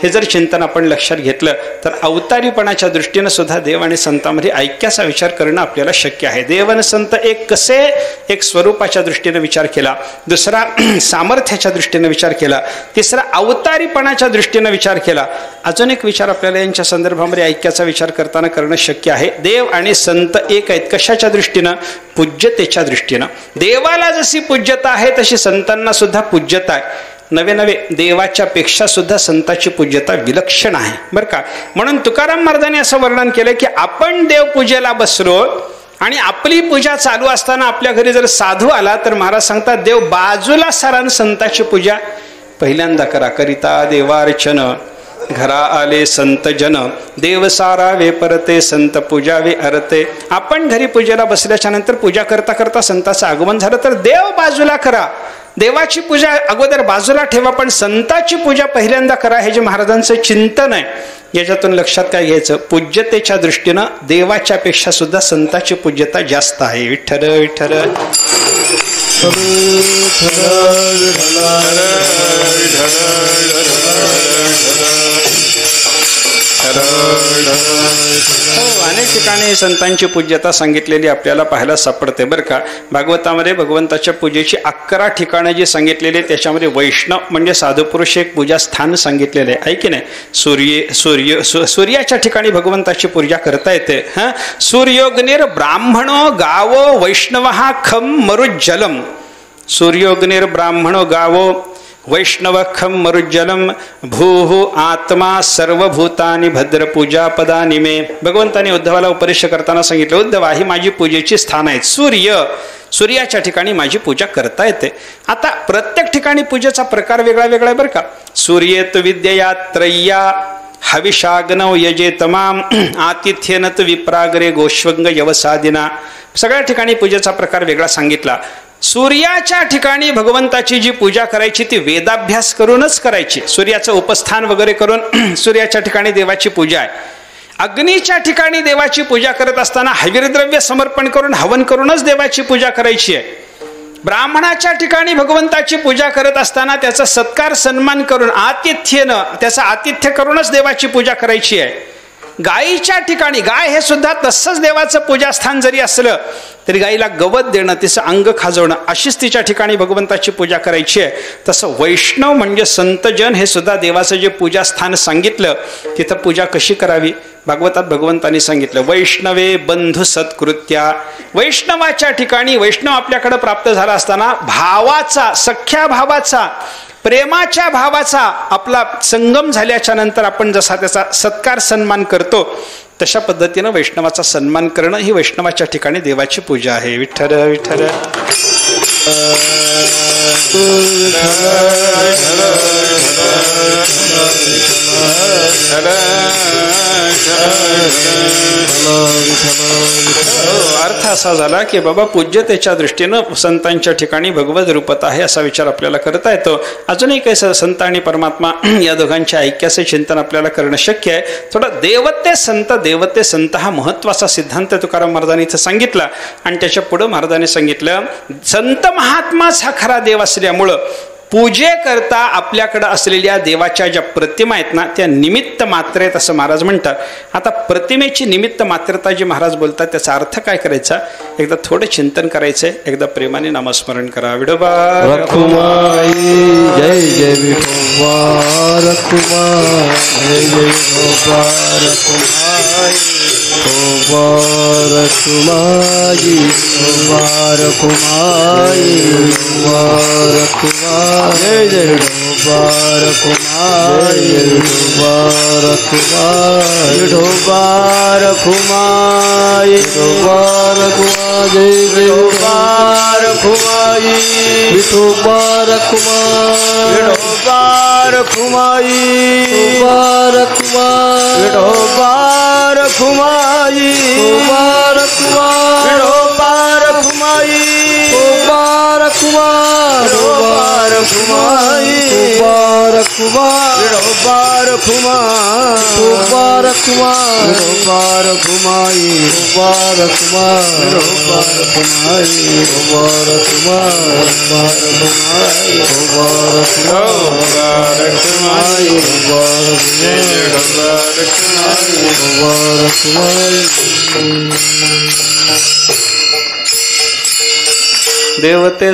Speaker 1: हे जर चिंतन आपण लक्षात घेतलं तर अवतारीपणाच्या दृष्टीनं सुद्धा देव आणि संतांमध्ये ऐक्याचा विचार करणं आपल्याला शक्य आहे. देव आणि संत एक कसे एक स्वरूपाच्या दृष्टीने विचार केला, दुसरा सामर्थ्याच्या दृष्टीने विचार केला, तिसरा अवतारीपणाच्या दृष्टीने विचार केला. अजून एक विचार आपल्याला यांच्या संदर्भामध्ये ऐक्याचा विचार करताना करणं शक्य आहे. देव आणि संत एक आहेत. कशाच्या दृष्टीनं? पूज्यतेच्या दृष्टीनं. देवाला जशी पूज्यता आहे तशी संतांना सुद्धा पूज्यता आहे. नवे नवे देवाच्या पेक्षा सुद्धा संताची पूज्यता विलक्षण आहे बरं का. म्हणून तुकाराम महाराजांनी असं वर्णन केलं की आपण देवपूजेला बसलो आणि आपली पूजा चालू असताना आपल्या घरी जर साधू आला तर महाराज सांगतात देव बाजूला सरान संताची पूजा पहिल्यांदा करा. करिता देवार्चन घरा आले संत जन देव सारावे परते संत पूजावे अरते. आपण घरी पूजेला बसल्याच्या नंतर पूजा करता करता संताचं आगमन झालं तर देव बाजूला करा. देवाची पूजा अगोदर बाजूला ठेवा पण संताची पूजा पहिल्यांदा करा. हे जे महाराजांचं चिंतन आहे याच्यातून लक्षात काय घ्यायचं? पूज्यतेच्या दृष्टीनं देवाच्या पेक्षा सुद्धा संताची पूज्यता जास्त आहे. विठ्ठल विठ्ठल अनेक ठिकाणी संतांची पूज्यता सांगितलेली आपल्याला पाहायला सापडते बरं का. भागवतामध्ये भगवंताच्या पूजेची 11 ठिकाणं जी सांगितलेली त्याच्यामध्ये वैष्णव म्हणजे साधुपुरुष एक पूजा स्थान सांगितलेले आहे की नाही. सूर्याच्या ठिकाणी भगवंताची पूजा करता येते. सूर्योग्निर ब्राह्मणो गावो वैष्णव खम मरुज्जलम. सूर्योग्निर ब्राह्मणो गावो वैष्णव खम मरुज्जलम भूः आत्मा सर्वभूतानि भद्र पूजा पदानि मे. भगवंताने उद्धवाला उपदेश करताना सांगितलं उद्धवा ही माझी पूजेची स्थान आहेत. सूर्याच्या ठिकाणी माझी पूजा करता येते. आता प्रत्येक ठिकाणी पूजेचा प्रकार वेगळा वेगळा आहे बरं का. सूर्येत विद्यया त्रय्या हविषाग्नौ यजे तमाम आतिथ्यनत विप्रागरे गोश्वंग यवसादिना. सगळ्या ठिकाणी पूजेचा प्रकार वेगळा सांगितला. सूर्याच्या ठिकाणी भगवंताची जी पूजा करायची ती वेदाभ्यास करूनच करायची. सूर्याचं उपस्थान वगैरे करून सूर्याच्या ठिकाणी देवाची पूजा आहे. अग्नीच्या ठिकाणी देवाची पूजा करत असताना हविर्द्रव्य समर्पण करून हवन करूनच देवाची पूजा करायची आहे. ब्राह्मणाच्या ठिकाणी भगवंताची पूजा करत असताना त्याचा सत्कार सन्मान करून आतिथ्यनं त्याचं आतिथ्य करूनच देवाची पूजा करायची आहे. गायीच्या ठिकाणी गाय हे सुद्धा तसंच देवाचं पूजास्थान जरी असलं तरी गायीला गवत देणं तिचं अंग खाजवणं अशीच तिच्या ठिकाणी भगवंताची पूजा करायची आहे. तसं वैष्णव म्हणजे संतजन हे सुद्धा देवाचं जे पूजास्थान सांगितलं तिथं पूजा कशी करावी भागवतात भगवंतांनी सांगितलं. वैष्णवे बंधू सत्कृत्या. वैष्णवाच्या ठिकाणी वैष्णव आपल्याकडे प्राप्त झाला असताना भावाचा सख्या भावाचा प्रेमाच्या भावाचा आपला संगम झाल्याच्या नंतर आपण जसा त्याचा सत्कार सन्मान करतो तशा पद्धतीनं वैष्णवाचा सन्मान करणं ही वैष्णवाच्या ठिकाणी देवाची पूजा आहे. विठ्ठल विठ्ठल. अर्थ असा झाला की बाबा पूज्यतेच्या दृष्टीनं संतांच्या ठिकाणी भगवत रूपत आहे असा विचार आपल्याला करता येतो. अजूनही काही संत आणि परमात्मा या दोघांच्या ऐक्याचे चिंतन आपल्याला करणं शक्य आहे. थोडं देवते संत हा महत्वाचा सिद्धांत तुकाराम महाराजांनी इथं सांगितला आणि त्याच्या पुढं महाराजांनी सांगितलं संत महात्माच हा खरा देव असल्यामुळं पूजेकरता आपल्याकडे असलेल्या देवाच्या ज्या प्रतिमा आहेत ना त्या निमित्त मात्र आहेत असं महाराज म्हणतात. आता प्रतिमेची निमित्त मात्रता जी महाराज बोलतात त्याचा अर्थ काय करायचा एकदा थोडं चिंतन करायचंय. एकदा प्रेमाने नामस्मरण करा. विठोबा
Speaker 3: रखुमाई जय जय विठोबा रखुमाई जय जय विठोबा रखुमाई विठोबा रखुमाई विठोबा रखुमाई विठोबा रखुमाई जय जय विठोबा रखुमाई विठोबा रखुमाई विठोबा रखुमाई विठोबा रखुमाई जय जय विठोबा रखुमाई विठोबा रखुमाई विठोबा रखुमाई विठोबा रखुमाई विठोबा रखुमाई विठोबा रखुमाई विठोबा रखुमाई विठोबा रखुमाई विठोबा रखुमाई विठोबा रखुमाई विठोबा रखुमाई विठोबा रखुमाई विठोबा रखुमाई विठोबा रखुमाई विठोबा रखुमाई विठोबा रखुमाई विठोबा रखुमाई
Speaker 1: देवते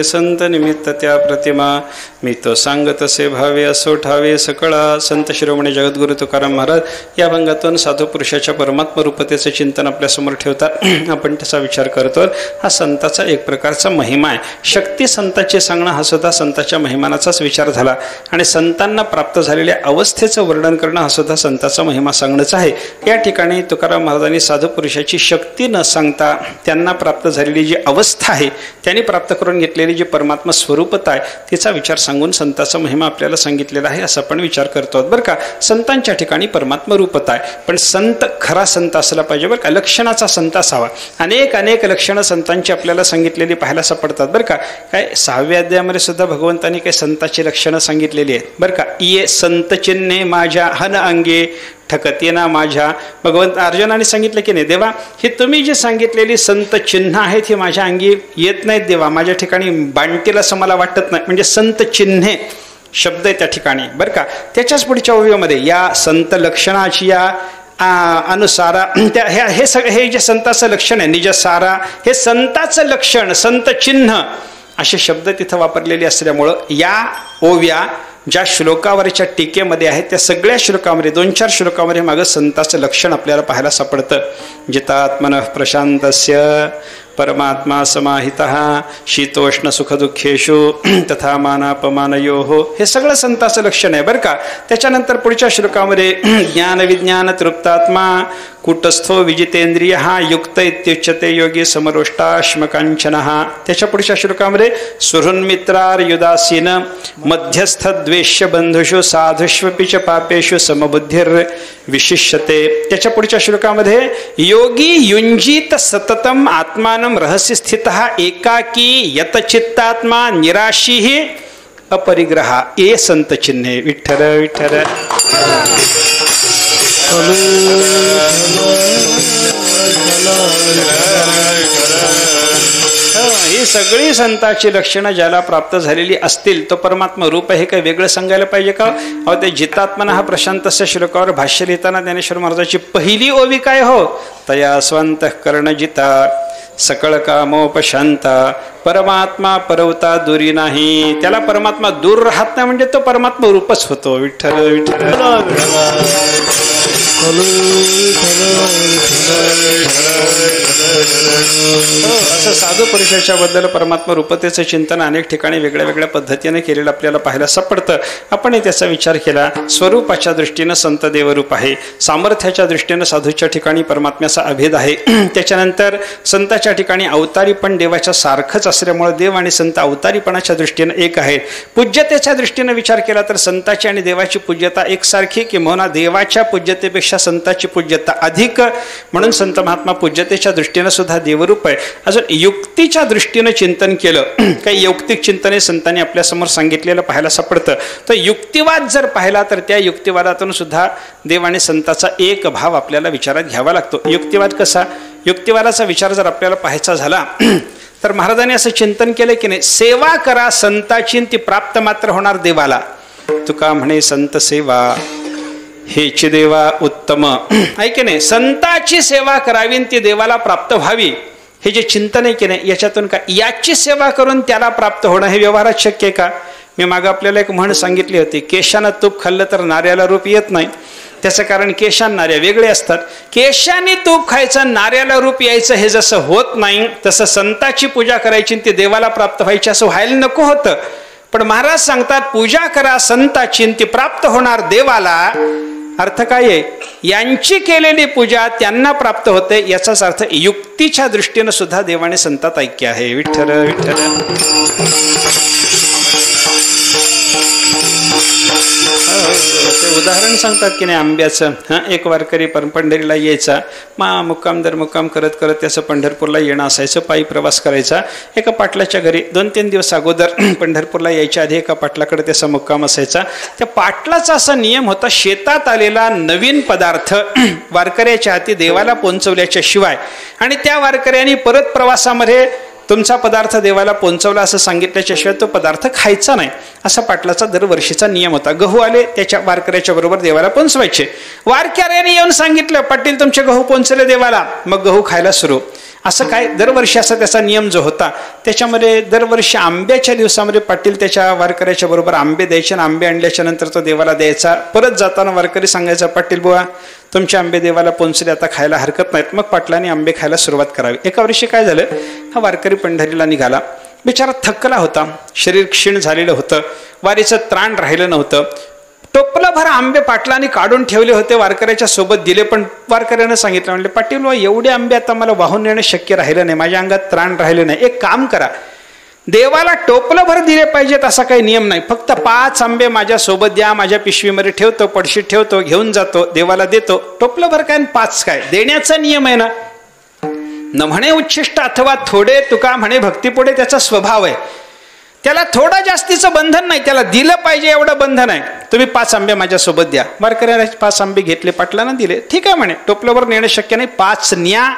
Speaker 1: संत निमित्त त्या प्रतिमा मी तो सांगत असे भावे असो ठावे सकळा. संत शिरोमणी जगद्गुरु तुकाराम महाराज या भंगातून साधू पुरुषाच्या परमात्मा रूपतेचे चिंतन आपल्यासमोर ठेवतात. आपण त्याचा विचार करतो. हा संताचा एक प्रकारचा महिमा आहे. शक्ती संताचे सांगणं हा सुद्धा संताच्या महिमानाचाच विचार झाला आणि संतांना प्राप्त झालेल्या अवस्थेचं वर्णन करणं हा सुद्धा संताचा महिमा सांगणंच आहे. या ठिकाणी तुकाराम महाराजांनी साधू पुरुषाची शक्ती न सांगता त्यांना प्राप्त झालेली जी अवस्था आहे त्यांनी प्राप्त करून घेतलेली जी परमात्मा स्वरूपता आहे तिचा विचार सांगून संताचा महिमा आपल्याला सांगितलेला आहे असं आपण विचार करतो बरं का. संतांच्या ठिकाणी परमात्मा रूपता आहे पण संत खरा संत असला पाहिजे बरं का. लक्षणाचा संत असावा. अनेक लक्षणं संतांची आपल्याला सांगितलेली पाहायला सापडतात बरं का. काय 6व्या अध्यायामध्ये सुद्धा भगवंतांनी काही संताची लक्षणं सांगितलेली आहेत बरं का. ये संत चिन्हे माझ्या हन अंगे ठकते ना माझ्या. भगवंत अर्जुनाने सांगितलं की नाही देवा हे तुम्ही जी सांगितलेली संत चिन्ह आहेत ही माझ्या अंगी येत नाहीत देवा. माझ्या ठिकाणी बांधतील असं मला वाटत नाही. म्हणजे संत चिन्हे शब्द आहे त्या ठिकाणी बरं का. त्याच्याच पुढच्या ओवीमध्ये या संत लक्षणाची या अनुसारा त्या हे जे संताचं लक्षण आहे निजसारा हे संताचं लक्षण संत चिन्ह असे शब्द तिथं वापरलेले असल्यामुळं या ओव्या ज्या श्लोकावरच्या टीकेमध्ये आहेत त्या सगळ्या श्लोकामध्ये 2-4 श्लोकामध्ये मागं संताचं लक्षण आपल्याला पाहायला सापडतं. जितात्मनः प्रशांतस्य परमात्मा समाहितः शीतोष्ण सुखदुःखेषु तथा मानापमानयोः हे सगळं संताचं लक्षण आहे बरं का. त्याच्यानंतर पुढच्या श्लोकामध्ये ज्ञान विज्ञान तृप्तात्मा कूटस्थो विजितेंद्रिय युक्त इत्युच्यते योगी समरोष्टाश्मकांचन. त्याच्या पुढच्या श्लोकामध्ये सुहृन्मित्रार्युदासीन मध्यस्थ द्वेष्य बंधुषु साधुष्वपि च पापेषु समबुद्धिर विशिष्यते. त्याच्या पुढच्या श्लोकामध्ये योगी युंजीत सततम आत्मानं रहस्य स्थितः एकाकी यतचित्तात्मा निराशी अपरिग्रहा ये संत चिन्हे. विठ्ठल विठ्ठल. ही सगळी संतांची लक्षणं ज्याला प्राप्त झालेली असतील तो परमात्मा रूप हे काही वेगळं सांगायला पाहिजे का? अहो ते जितात्मना हा प्रशांतस्य श्लोकावर भाष्य लिहिताना ज्ञानेश्वर महाराजांची पहिली ओवी काय हो? तया स्वंतःकरण जिता सकळ कामोपशांता परमात्मा परवता दुरी नाही. त्याला परमात्मा दूर राहत नाही म्हणजे तो परमात्मा रूपच होतो. विठ्ठल विठ्ठल. असं साधू पुरुषाच्या बद्दल परमात्मा रूपतेचं चिंतन अनेक ठिकाणी वेगळ्या वेगळ्या पद्धतीने केलेलं आपल्याला पाहायला सापडतं. आपण त्याचा विचार केला. स्वरूपाच्या दृष्टीनं संत देवरूप आहे, सामर्थ्याच्या दृष्टीनं साधूच्या ठिकाणी परमात्म्याचा अभेद आहे. त्याच्यानंतर संताच्या ठिकाणी अवतारी पण देवाच्या सारखंच असल्यामुळे देव आणि संत अवतारीपणाच्या दृष्टीनं एक आहेत. पूज्यतेच्या दृष्टीनं विचार केला तर संताची आणि देवाची पूज्यता एकसारखी, किंवा देवाच्या पूज्यतेपेक्षा संताची पूज्यता अधिक, म्हणून संत महात्मा पूज्यतेच्या दृष्टीनं सुद्धा देवरूप आहे. अजून युक्तीच्या दृष्टीनं चिंतन केलं, काही यौक्तिक चिंतने संतांनी आपल्यासमोर सांगितलेलं पाहायला सापडतं. तर युक्तिवाद जर पाहिला तर त्या युक्तिवादातून सुद्धा देव आणि संताचा एक भाव आपल्याला विचारात घ्यावा लागतो. युक्तिवाद कसा? युक्तिवादाचा विचार जर आपल्याला पाहायचा झाला तर महाराजांनी असं चिंतन केलं की नाही, सेवा करा संताची ती प्राप्त मात्र होणार देवाला. तुका म्हणे संत सेवा हेची देवा उत्तम. ऐके नाही, संताची सेवा करावी ती देवाला प्राप्त व्हावी हे जे चिंतन आहे की नाही, याच्यातून काय याची सेवा करून त्याला प्राप्त होणं हे व्यवहारात शक्य आहे का? मी मागं आपल्याला एक म्हण सांगितली होती, केशानं तूप खाल्लं तर नाऱ्याला रूप येत नाही. त्याचं कारण केशान नाऱ्या वेगळे असतात. केशाने तूप खायचं नाऱ्याला रूप यायचं हे जसं होत नाही, तसं संताची पूजा करायची ती देवाला प्राप्त व्हायची असं व्हायला नको होतं. पण महाराज सांगतात पूजा करा संताची ती प्राप्त होणार देवाला. अर्थ काय आहे? यांची केलेली पूजा त्यांना प्राप्त होते, याचाच अर्थ युक्तीच्या दृष्टीनं सुद्धा देवाने संतात ऐक्य आहे. विठ्ठल विठ्ठल. ते उदाहरण सांगतात की नाही आंब्याचं. एक वारकरी पंढरीला यायचा, मुक्काम दर मुक्काम करत करत त्याचं पंढरपूरला येणं असायचं. पायी प्रवास करायचा. एका पाटलाच्या घरी 2-3 दिवस अगोदर पंढरपूरला यायच्या आधी एका पाटलाकडे त्याचा मुक्काम असायचा. त्या पाटलाचा असा नियम होता, शेतात आलेला नवीन पदार्थ वारकऱ्याच्या हाती देवाला पोहोचवल्याच्या शिवाय आणि त्या वारकऱ्यांनी परत प्रवासामध्ये तुमचा पदार्थ देवाला पोहोचवला असं सांगितल्याच्या शिवाय तो पदार्थ खायचा नाही, असा पाटलाचा दरवर्षीचा नियम होता. गहू आले त्याच्या वारकऱ्याच्या बरोबर देवाला पोहोचवायचे. वारकऱ्याने येऊन सांगितलं पाटील तुमचे गहू पोहोचले देवाला, मग गहू खायला सुरू. असं काय दरवर्षी असा त्याचा नियम जो होता. त्याच्यामध्ये दरवर्षी आंब्याच्या दिवसामध्ये पाटील त्याच्या वारकऱ्याच्या बरोबर आंबे द्यायचे आणि आंबे आणल्याच्या नंतर तो देवाला द्यायचा. परत जाताना वारकरी सांगायचा पाटील बुवा तुमचे आंबे देवाला पोहोचले, आता खायला हरकत नाहीत. मग पाटलांनी आंबे खायला सुरुवात करावी. एका वर्षी काय झालं, हा वारकरी पंढरीला निघाला. बिचारा थकला होता, शरीर क्षीण झालेलं होतं, वारीचं त्राण राहिलं नव्हतं. टोपलंभर आंबे पाटलांनी काढून ठेवले होते, वारकऱ्याच्या सोबत दिले. पण वारकऱ्यानं सांगितलं, म्हणले पाटील एवढे आंबे आता मला वाहून नेणं शक्य राहिलं नाही, माझ्या अंगात त्राण राहिलं नाही. एक काम करा, देवाला टोपलंभर दिले पाहिजेत असा काही नियम नाही, फक्त 5 आंबे माझ्या सोबत द्या, माझ्या पिशवीमध्ये ठेवतो, पडशीत ठेवतो, घेऊन जातो, देवाला देतो. टोपलंभर काय 5 काय, देण्याचा नियम आहे ना. न म्हणे उच्छिष्ट अथवा थोडे, तुका म्हणे भक्तीपुढे त्याचा स्वभाव आहे. त्याला थोडं जास्तीचं बंधन नाही, त्याला दिलं पाहिजे एवढं बंधन आहे. तुम्ही 5 आंबे माझ्यासोबत द्या. वारकऱ्याला 5 आंबे घेतले, पाटलांना दिले. ठीक आहे म्हणे, टोपलंभर नेणं शक्य नाही, 5 न्या,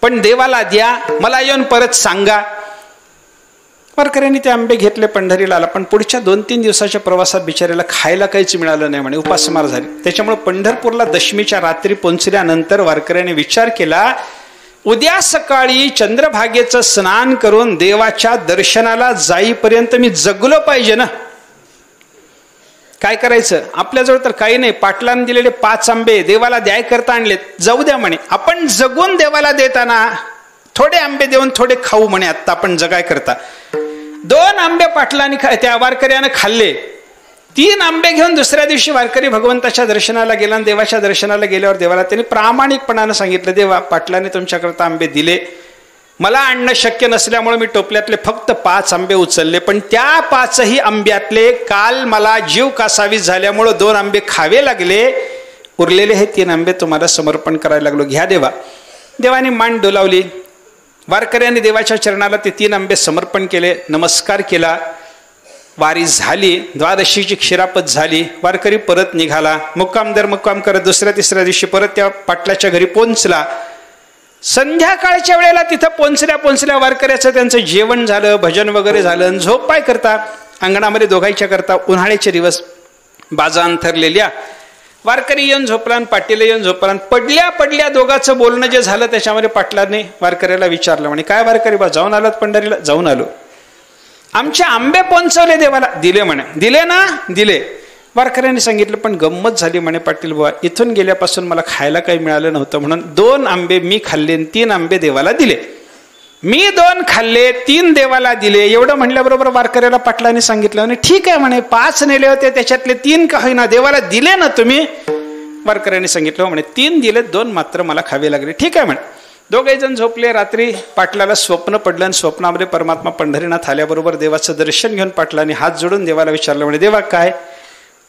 Speaker 1: पण देवाला द्या, मला येऊन परत सांगा. वारकऱ्यांनी ते आंबे घेतले, पंढरीला आला. पण पुढच्या 2-3 दिवसाच्या प्रवासात बिचाऱ्याला खायला काहीच मिळालं नाही म्हणे, उपासमार झाली. त्याच्यामुळे पंढरपूरला दशमीच्या रात्री पोहोचल्यानंतर वारकऱ्याने विचार केला, उद्या सकाळी चंद्रभागेचं स्नान करून देवाच्या दर्शनाला जाईपर्यंत मी जगलो पाहिजे ना. काय करायचं, आपल्याजवळ तर काही नाही. पाटलांनी दिलेले 5 आंबे देवाला द्याय करता आणलेत, जाऊ द्या म्हणे, आपण जगून देवाला देताना थोडे आंबे देऊन थोडे खाऊ म्हणे, आत्ता आपण जगाय करता. 2 आंबे पाटलांनी त्या वारकऱ्यानं खाल्ले. 3 आंबे घेऊन दुसऱ्या दिवशी वारकरी भगवंताच्या दर्शनाला गेला आणि देवाच्या दर्शनाला गेल्यावर देवाला त्यांनी प्रामाणिकपणानं सांगितलं, देवा पाटलाने तुमच्याकरता आंबे दिले, मला आणणं शक्य नसल्यामुळे मी टोपल्यातले फक्त 5 आंबे उचलले, पण त्या 5ही आंब्यातले काल मला जीव कासावीस झाल्यामुळं 2 आंबे खावे लागले, उरलेले हे 3 आंबे तुम्हाला समर्पण करायला लागलो, घ्या देवा. देवाने मान डोलावली, वारकऱ्यांनी देवाच्या चरणाला ते 3 आंबे समर्पण केले, नमस्कार केला, वारी झाली, द्वादशीची क्षीरापत झाली, वारकरी परत निघाला, मुक्काम दर मुक्काम करत दुसऱ्या तिसऱ्या दिवशी परत त्या पाटलाच्या घरी पोहोचला. संध्याकाळच्या वेळेला तिथं पोहोचल्या वारकऱ्याचं त्यांचं जेवण झालं, भजन वगैरे झालं, झोपाय करता अंगणामध्ये दोघांच्या करता उन्हाळ्याचे दिवस बाजा अंथरलेल्या, वारकरी येऊन झोपला आणि पाटील येऊन झोपला. पडल्या दोघांचं बोलणं जे झालं त्याच्यामध्ये पाटलाने वारकऱ्याला विचारलं, म्हणे काय वारकरी बा जाऊन आलात पंढरीला? जाऊन आलो. आमचे आंबे पोहोचवले देवाला? दिले म्हणे. दिले ना? दिले. वारकऱ्यांनी सांगितलं, पण गंमत झाली म्हणे पाटील बुवा, इथून गेल्यापासून मला खायला काही मिळालं नव्हतं, म्हणून 2 आंबे मी खाल्ले, 3 आंबे देवाला दिले. मी 2 खाल्ले, 3 देवाला दिले. एवढं म्हणल्याबरोबर वारकऱ्याला पाटलाने सांगितलं, म्हणे ठीक आहे म्हणे, 5 नेले होते त्याच्यातले 3 का होईना देवाला दिले ना तुम्ही? वारकऱ्यांनी सांगितलं, म्हणे 3 दिले, 2 मात्र मला खावे लागले. ठीक आहे म्हणे. दोघे जण झोपले. रात्री पाटलाला स्वप्न पडलं आणि स्वप्नामध्ये परमात्मा पंढरीनाथ आल्याबरोबर देवाचं दर्शन घेऊन पाटलाने हात जोडून देवाला विचारलं, म्हणे देवा काय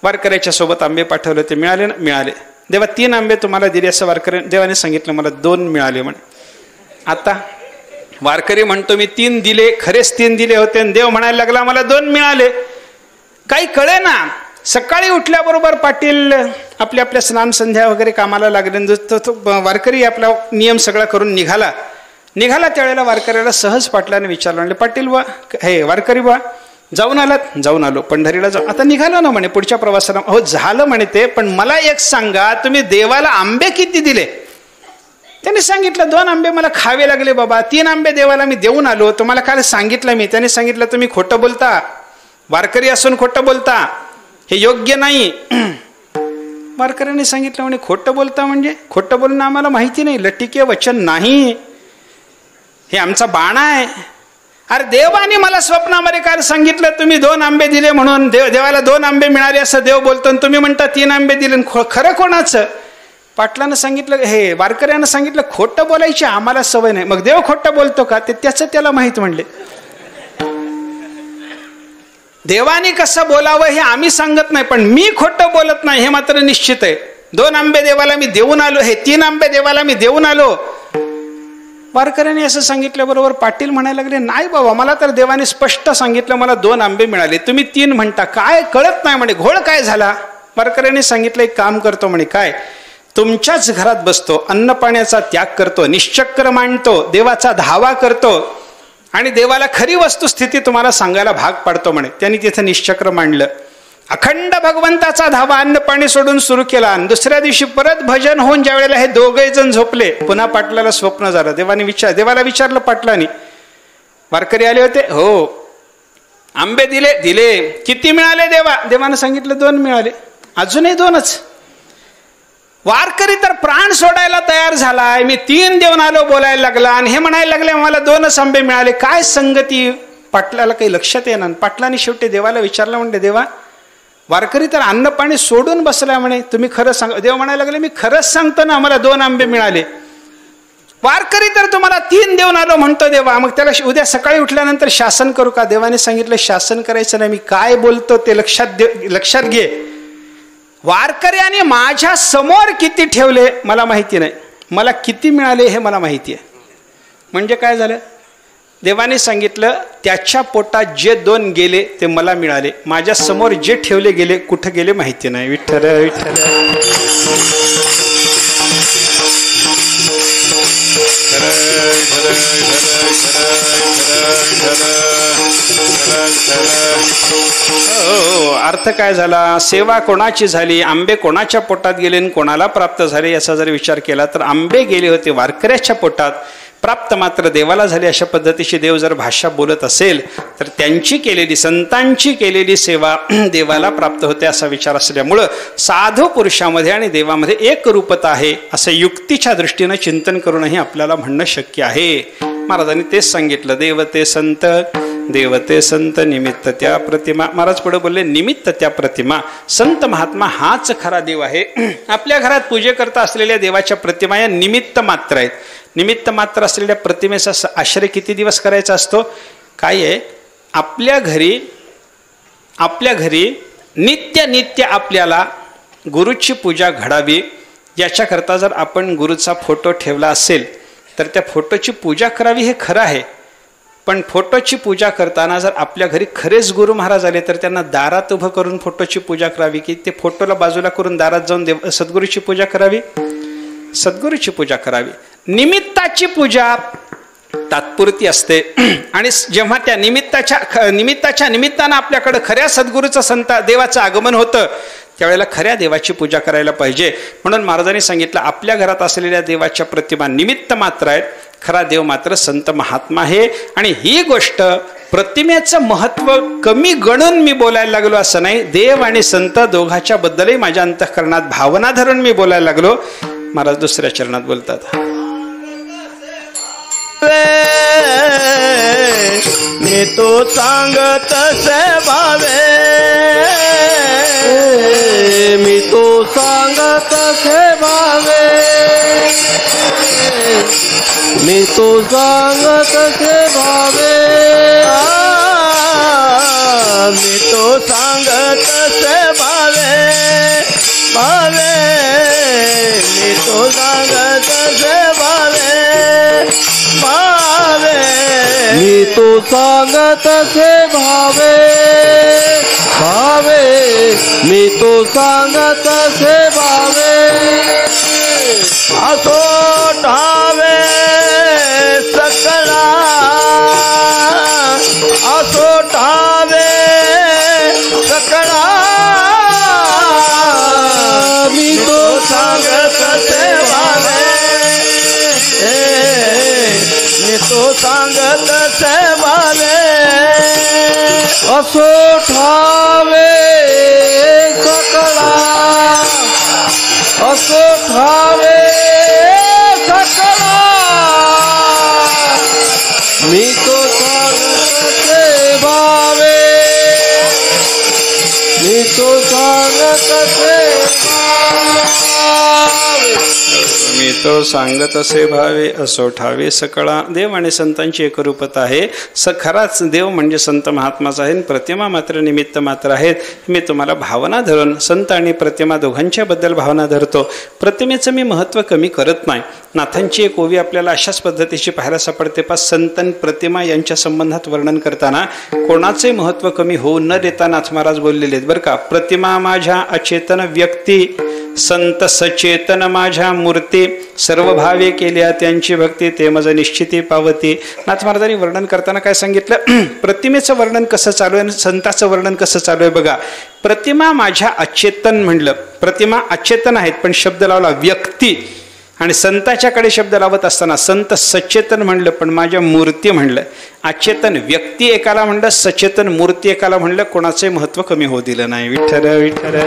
Speaker 1: वारकऱ्याच्या सोबत आंबे पाठवले ते मिळाले ना? मिळाले. देवा 3 आंबे तुम्हाला दिले असं वारकरी देवाने सांगितलं, मला 2 मिळाले म्हणे. आता वारकरी म्हणतो मी 3 दिले, खरेच 3 दिले होते, आणि देव म्हणायला लागला मला 2 मिळाले. काही कळे ना. सकाळी उठल्याबरोबर पाटील आपल्या स्नान संध्या वगैरे कामाला लागले, तो वारकरी आपला नियम सगळा करून निघाला. त्यावेळेला वारकऱ्याला सहज पाटलाने विचारलं, म्हणले पाटील बा हे वारकरी बा जाऊन आलात? जाऊन आलो. पंढरीला जाऊ आता निघालो ना म्हणे पुढच्या प्रवासाला. हो झालं म्हणे ते, पण मला एक सांगा तुम्ही देवाला आंबे किती दिले? त्यांनी सांगितलं 2 आंबे मला खावे लागले बाबा, 3 आंबे देवाला मी देऊन आलो, तुम्हाला काल सांगितलं मी. त्याने सांगितलं तुम्ही खोटं बोलता, वारकरी असून खोटं बोलता, हे योग्य नाही. वारकऱ्यांनी सांगितलं, म्हणे खोटं बोलता म्हणजे? खोटं बोलणं आम्हाला माहिती नाही, लटिके वचन नाही, हे आमचा बाणा आहे. अरे देवाने मला स्वप्नामध्ये काल सांगितलं तुम्ही 2 आंबे दिले म्हणून, देवाला 2 आंबे मिळाले असं देव बोलतो, आणि तुम्ही म्हणता 3 आंबे दिले. खरं कोणाचं? पाटलानं सांगितलं, हे वारकऱ्यानं सांगितलं खोटं बोलायची आम्हाला सवय नाही. मग देव खोटं बोलतो का? ते त्याचं त्याला माहित म्हणले. देवाने कसं बोलावं हे आम्ही सांगत नाही, पण मी खोटं बोलत नाही हे मात्र निश्चित आहे. 2 आंबे देवाला मी देऊन आलो, हे 3 आंबे देवाला मी देऊन आलो. वारकऱ्यांनी असं सांगितल्याबरोबर पाटील म्हणायला लागले, नाही बाबा मला तर देवाने स्पष्ट सांगितलं मला 2 आंबे मिळाले, तुम्ही 3 म्हणता, काय कळत नाही म्हणे, घोळ काय झाला? वारकऱ्यांनी सांगितलं एक काम करतो म्हणे, काय तुमच्याच घरात बसतो, अन्न पाण्याचा त्याग करतो, निश्चक्र मांडतो, देवाचा धावा करतो, आणि देवाला खरी वस्तुस्थिती तुम्हाला सांगायला भाग पाडतो म्हणे. त्यांनी तिथं निश्चक्र मांडलं, अखंड भगवंताचा धावा अन्न पाणी सोडून सुरू केला. आणि दुसऱ्या दिवशी परत भजन होऊन ज्या वेळेला हे 2घे जण झोपले, पुन्हा पाटलाला स्वप्न झालं. देवाला विचारलं पाटलाने, वारकरी आले होते? हो. आंबे दिले? दिले. किती मिळाले देवा? देवानं सांगितलं 2 मिळाले. अजूनही 2च. वारकरी तर प्राण सोडायला तयार झालाय, मी 3 देऊन आलो बोलायला लागला, आणि हे म्हणायला लागले मला 2च आंबे मिळाले. काय संगती? पाटलाला काही लक्षात येणार. पाटलाने शेवटी देवाला विचारलं, म्हणते देवा वारकरी तर अन्न पाणी सोडून बसला म्हणे, तुम्ही खरं सांग. देव म्हणायला लागले, मी खरंच सांगतो ना, मला 2 आंबे मिळाले. वारकरी तर तुम्हाला 3 देऊन आलो म्हणतो देवा, मग त्याला उद्या सकाळी उठल्यानंतर शासन करू का? देवाने सांगितलं शासन करायचं नाही, मी काय बोलतो ते लक्षात घे. वारकऱ्याने माझ्या समोर किती ठेवले मला माहिती नाही, मला किती मिळाले हे मला माहिती आहे. म्हणजे काय झालं? देवाने सांगितलं त्याच्या पोटात जे 2 गेले ते मला मिळाले, माझ्या समोर जे ठेवले गेले कुठे गेले माहिती नाही. विठ्ठल विठ्ठल. अर्थ काय झाला? सेवा कोणाची झाली, आंबे कोणाच्या पोटात गेले आणि कोणाला प्राप्त झाले याचा जर विचार केला तर आंबे गेले होते वारकऱ्याच्या पोटात, प्राप्त मात्र देवाला झाली. अशा पद्धतीची देव जर भाषा बोलत असेल तर त्यांची केलेली, संतांची केलेली सेवा देवाला प्राप्त होते असा विचार असल्यामुळं साधू पुरुषामध्ये आणि देवामध्ये एक रूपता आहे असं युक्तीच्या दृष्टीनं चिंतन करूनही आपल्याला म्हणणं शक्य आहे. महाराजांनी तेच सांगितलं, देवते संत, देवते संत निमित्त त्या प्रतिमा. महाराज पुढे बोलले, निमित्त त्या प्रतिमा. संत महात्मा हाच खरा देव आहे. आपल्या घरात पूजेकरता असलेल्या देवाच्या प्रतिमा या निमित्त मात्र आहेत. निमित्त मात्र असलेल्या प्रतिमेचा आश्रय किती दिवस करायचा असतो? काय आहे, आपल्या घरी नित्य नित्य आपल्याला गुरुची पूजा घडावी याच्याकरता जर आपण गुरुचा फोटो ठेवला असेल तर त्या फोटोची पूजा करावी हे खरं आहे. पण फोटोची पूजा करताना जर आपल्या घरी खरेच गुरु महाराज आले तर त्यांना दारात उभं करून फोटोची पूजा करावी की ते फोटोला बाजूला करून दारात जाऊन सद्गुरूची पूजा करावी? सद्गुरूची पूजा करावी. निमित्ताची पूजा तात्पुरती असते आणि जेव्हा त्या निमित्ताच्या निमित्तानं आपल्याकडे खऱ्या सद्गुरूचं देवाचं आगमन होतं त्यावेळेला खऱ्या देवाची पूजा करायला पाहिजे. म्हणून महाराजांनी सांगितलं, आपल्या घरात असलेल्या देवाच्या प्रतिमा निमित्त मात्र आहेत, खरा देव मात्र संत महात्मा आहे. आणि ही गोष्ट प्रतिमेचं महत्व कमी गणून मी बोलायला लागलो असं नाही. देव आणि संत दोघांच्या बद्दलही माझ्या अंतःकरणात भावना धरून मी बोलायला लागलो. महाराज दुसऱ्या चरणात बोलतात,
Speaker 2: मी तो सांगत से भावे,
Speaker 3: मी तो सांगत से भावे, मी तो सांगत से भावे,
Speaker 2: मी तो सांगत से भावे, भावे, मी तो सांगत से भावे, भावे,
Speaker 3: मी तो सांगत से भावे, भावे, मी तो सांगत से भावे,
Speaker 2: असो ठावे सकळा, असो ठावे सकळा,
Speaker 3: मी तो
Speaker 2: सांगत से भावे, मी तो सांगत से भावे,
Speaker 3: असो ठावे सकळा, असो ठावे सकळा, मी तो सांगत से भावे, मी तो सांगत से भावे,
Speaker 1: मी तो सांगत असे भावे असो ठावे सकळा. देव आणि संतांची एकरूपता आहे. खराच देव म्हणजे संत महात्माच आहे, प्रतिमा मात्र निमित्त मात्र आहेत. मी तुम्हाला भावना धरून संत आणि प्रतिमा दोघांच्या बद्दल भावना धरतो. प्रतिमेचं मी महत्त्व कमी करत नाही. नाथांची एक ओवी आपल्याला अशाच पद्धतीची पाहायला सापडते. संत आणि प्रतिमा यांच्या संबंधात वर्णन करताना कोणाचे महत्त्व कमी होऊ न देता नाथ महाराज बोललेले आहेत बरं का. प्रतिमा माझ्या अचेतन व्यक्ती, संत सचेतन माझ्या मूर्ती, सर्व भावे केल्या त्यांची भक्ती, ते मज निश्चिती पावती. नाथ महाराजांनी वर्णन करताना काय सांगितलं, प्रतिमेचं वर्णन कसं चालू आहे आणि संताचं वर्णन कसं चालू आहे बघा. प्रतिमा माझ्या अचेतन म्हणलं, प्रतिमा अचेतन आहेत पण शब्द लावला व्यक्ती, आणि संताच्याकडे शब्द लावत असताना संत सचेतन म्हणलं पण माझ्या मूर्ती म्हणलं. अचेतन व्यक्ती एकाला म्हणलं, सचेतन मूर्ती एकाला म्हणलं. कोणाचे महत्व कमी होऊ दिलं नाही. विठ्ठल विठ्ठल.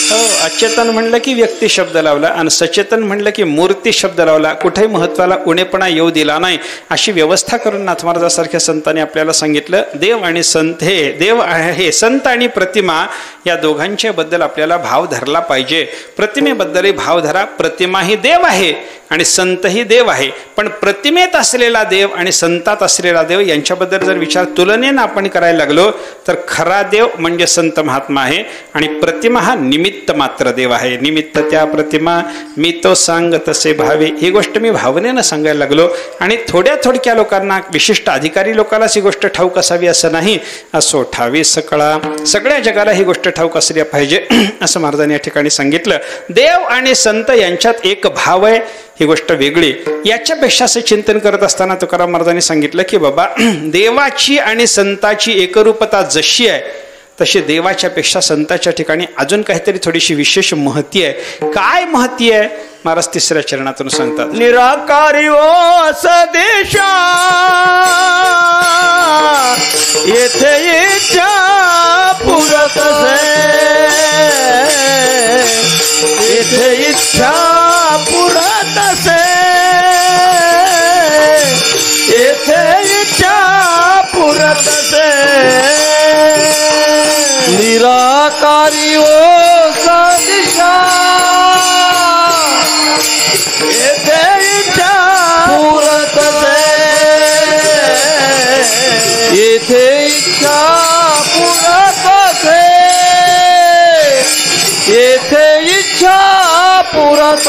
Speaker 1: हो, अचेतन म्हणलं की व्यक्ती शब्द लावला आणि सचेतन म्हणलं की मूर्ती शब्द लावला. कुठेही महत्वाला उणेपणा येऊ दिला नाही. अशी व्यवस्था करून नाथ महाराजांसारख्या संतांनी आपल्याला सांगितलं, देव आणि संत हे देव आहे, संत आणि प्रतिमा या दोघांच्या बद्दल आपल्याला भाव धरला पाहिजे. प्रतिमेबद्दलही भाव धरा. प्रतिमा ही देव आहे आणि संतही देव आहे, पण प्रतिमेत असलेला देव आणि संतात असलेला देव यांच्याबद्दल जर विचार तुलनेनं आपण करायला लागलो तर खरा देव म्हणजे संत महात्मा आहे आणि प्रतिमा हा निमित्त मात्र देव आहे. निमित्त त्या प्रतिमा मी तो सांग तसे भावे. ही गोष्ट मी भावनेनं सांगायला लागलो आणि थोड्या लोकांना, विशिष्ट अधिकारी लोकांनाच ही गोष्ट ठाऊक असावी असं नाही. असो ठावी सकळा, सगळ्या जगाला ही गोष्ट ठाऊक असली पाहिजे असं महाराजांनी या ठिकाणी सांगितलं. देव आणि संत यांच्यात एक भाव आहे, ही गोष्ट वेगळी. याच्यापेक्षा असं चिंतन करत असताना तुकाराम महाराजांनी सांगितलं की बाबा, देवाची आणि संताची एकरूपता जशी आहे तशी देवाच्या पेक्षा संताच्या ठिकाणी अजून काहीतरी थोडीशी विशेष महती आहे. काय महती आहे महाराज तिसऱ्या चरणातून सांगतात.
Speaker 2: निराकारी ओस देशा येथे इच्छा पुरत से,
Speaker 3: निराकारी ओ सदिशा
Speaker 2: येथे इच्छा
Speaker 3: पुरत येथे इच्छा पुरत येथे इच्छा पुरत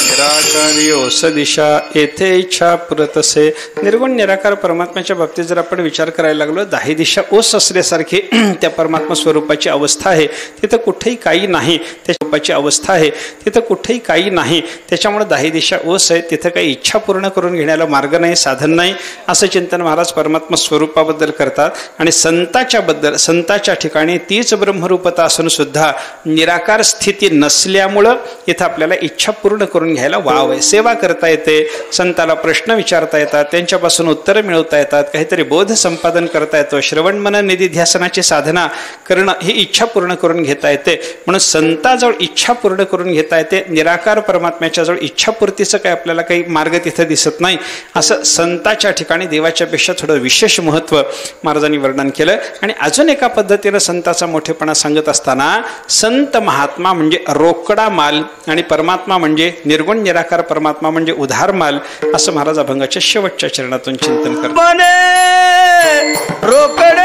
Speaker 1: निराकारी ओस दिशा येथे इच्छा पुरत असे. निर्गुण निराकार परमात्म्याच्या बाबतीत जर आपण विचार करायला लागलो, 10 दिशा ओस असल्यासारखी त्या परमात्मा स्वरूपाची अवस्था आहे. तिथं कुठेही काही नाही, त्या स्वरूपाची अवस्था आहे. तिथं कुठेही काही नाही, त्याच्यामुळे 10 दिशा ओस आहे. तिथं काही इच्छा पूर्ण करून घेण्याला मार्ग नाही, साधन नाही, असं चिंतन महाराज परमात्मा स्वरूपाबद्दल करतात. आणि संताच्या ठिकाणी तीच ब्रह्मरूपता असून सुद्धा निराकार स्थिती नसल्यामुळं इथं आपल्याला इच्छा पूर्ण करून घ्यायला वाव आहे. सेवा करता येते, संताला प्रश्न विचारता येतात, त्यांच्यापासून उत्तरं मिळवता येतात, काहीतरी बोध संपादन करता येतो, श्रवण मनन निधिध्यासनाची साधना करणं ही इच्छा पूर्ण करून घेता येते. म्हणून संताजवळ इच्छा पूर्ण करून घेता येते. निराकार परमात्म्याच्या जवळ इच्छापूर्तीचं काही आपल्याला काही मार्ग तिथं दिसत नाही. असं संताच्या ठिकाणी देवाच्या पेक्षा थोडं विशेष महत्त्व महाराजांनी वर्णन केलं. आणि अजून एका पद्धतीनं संताचा मोठेपणा सांगत असताना, संत महात्मा म्हणजे रोकडा माल आणि परमात्मा म्हणजे निर्गुण निराकार परमात्मा म्हणजे उधार माल, असं महाराज अभंगाच्या शेवटच्या चरणातून चिंतन करतात.
Speaker 2: रोकड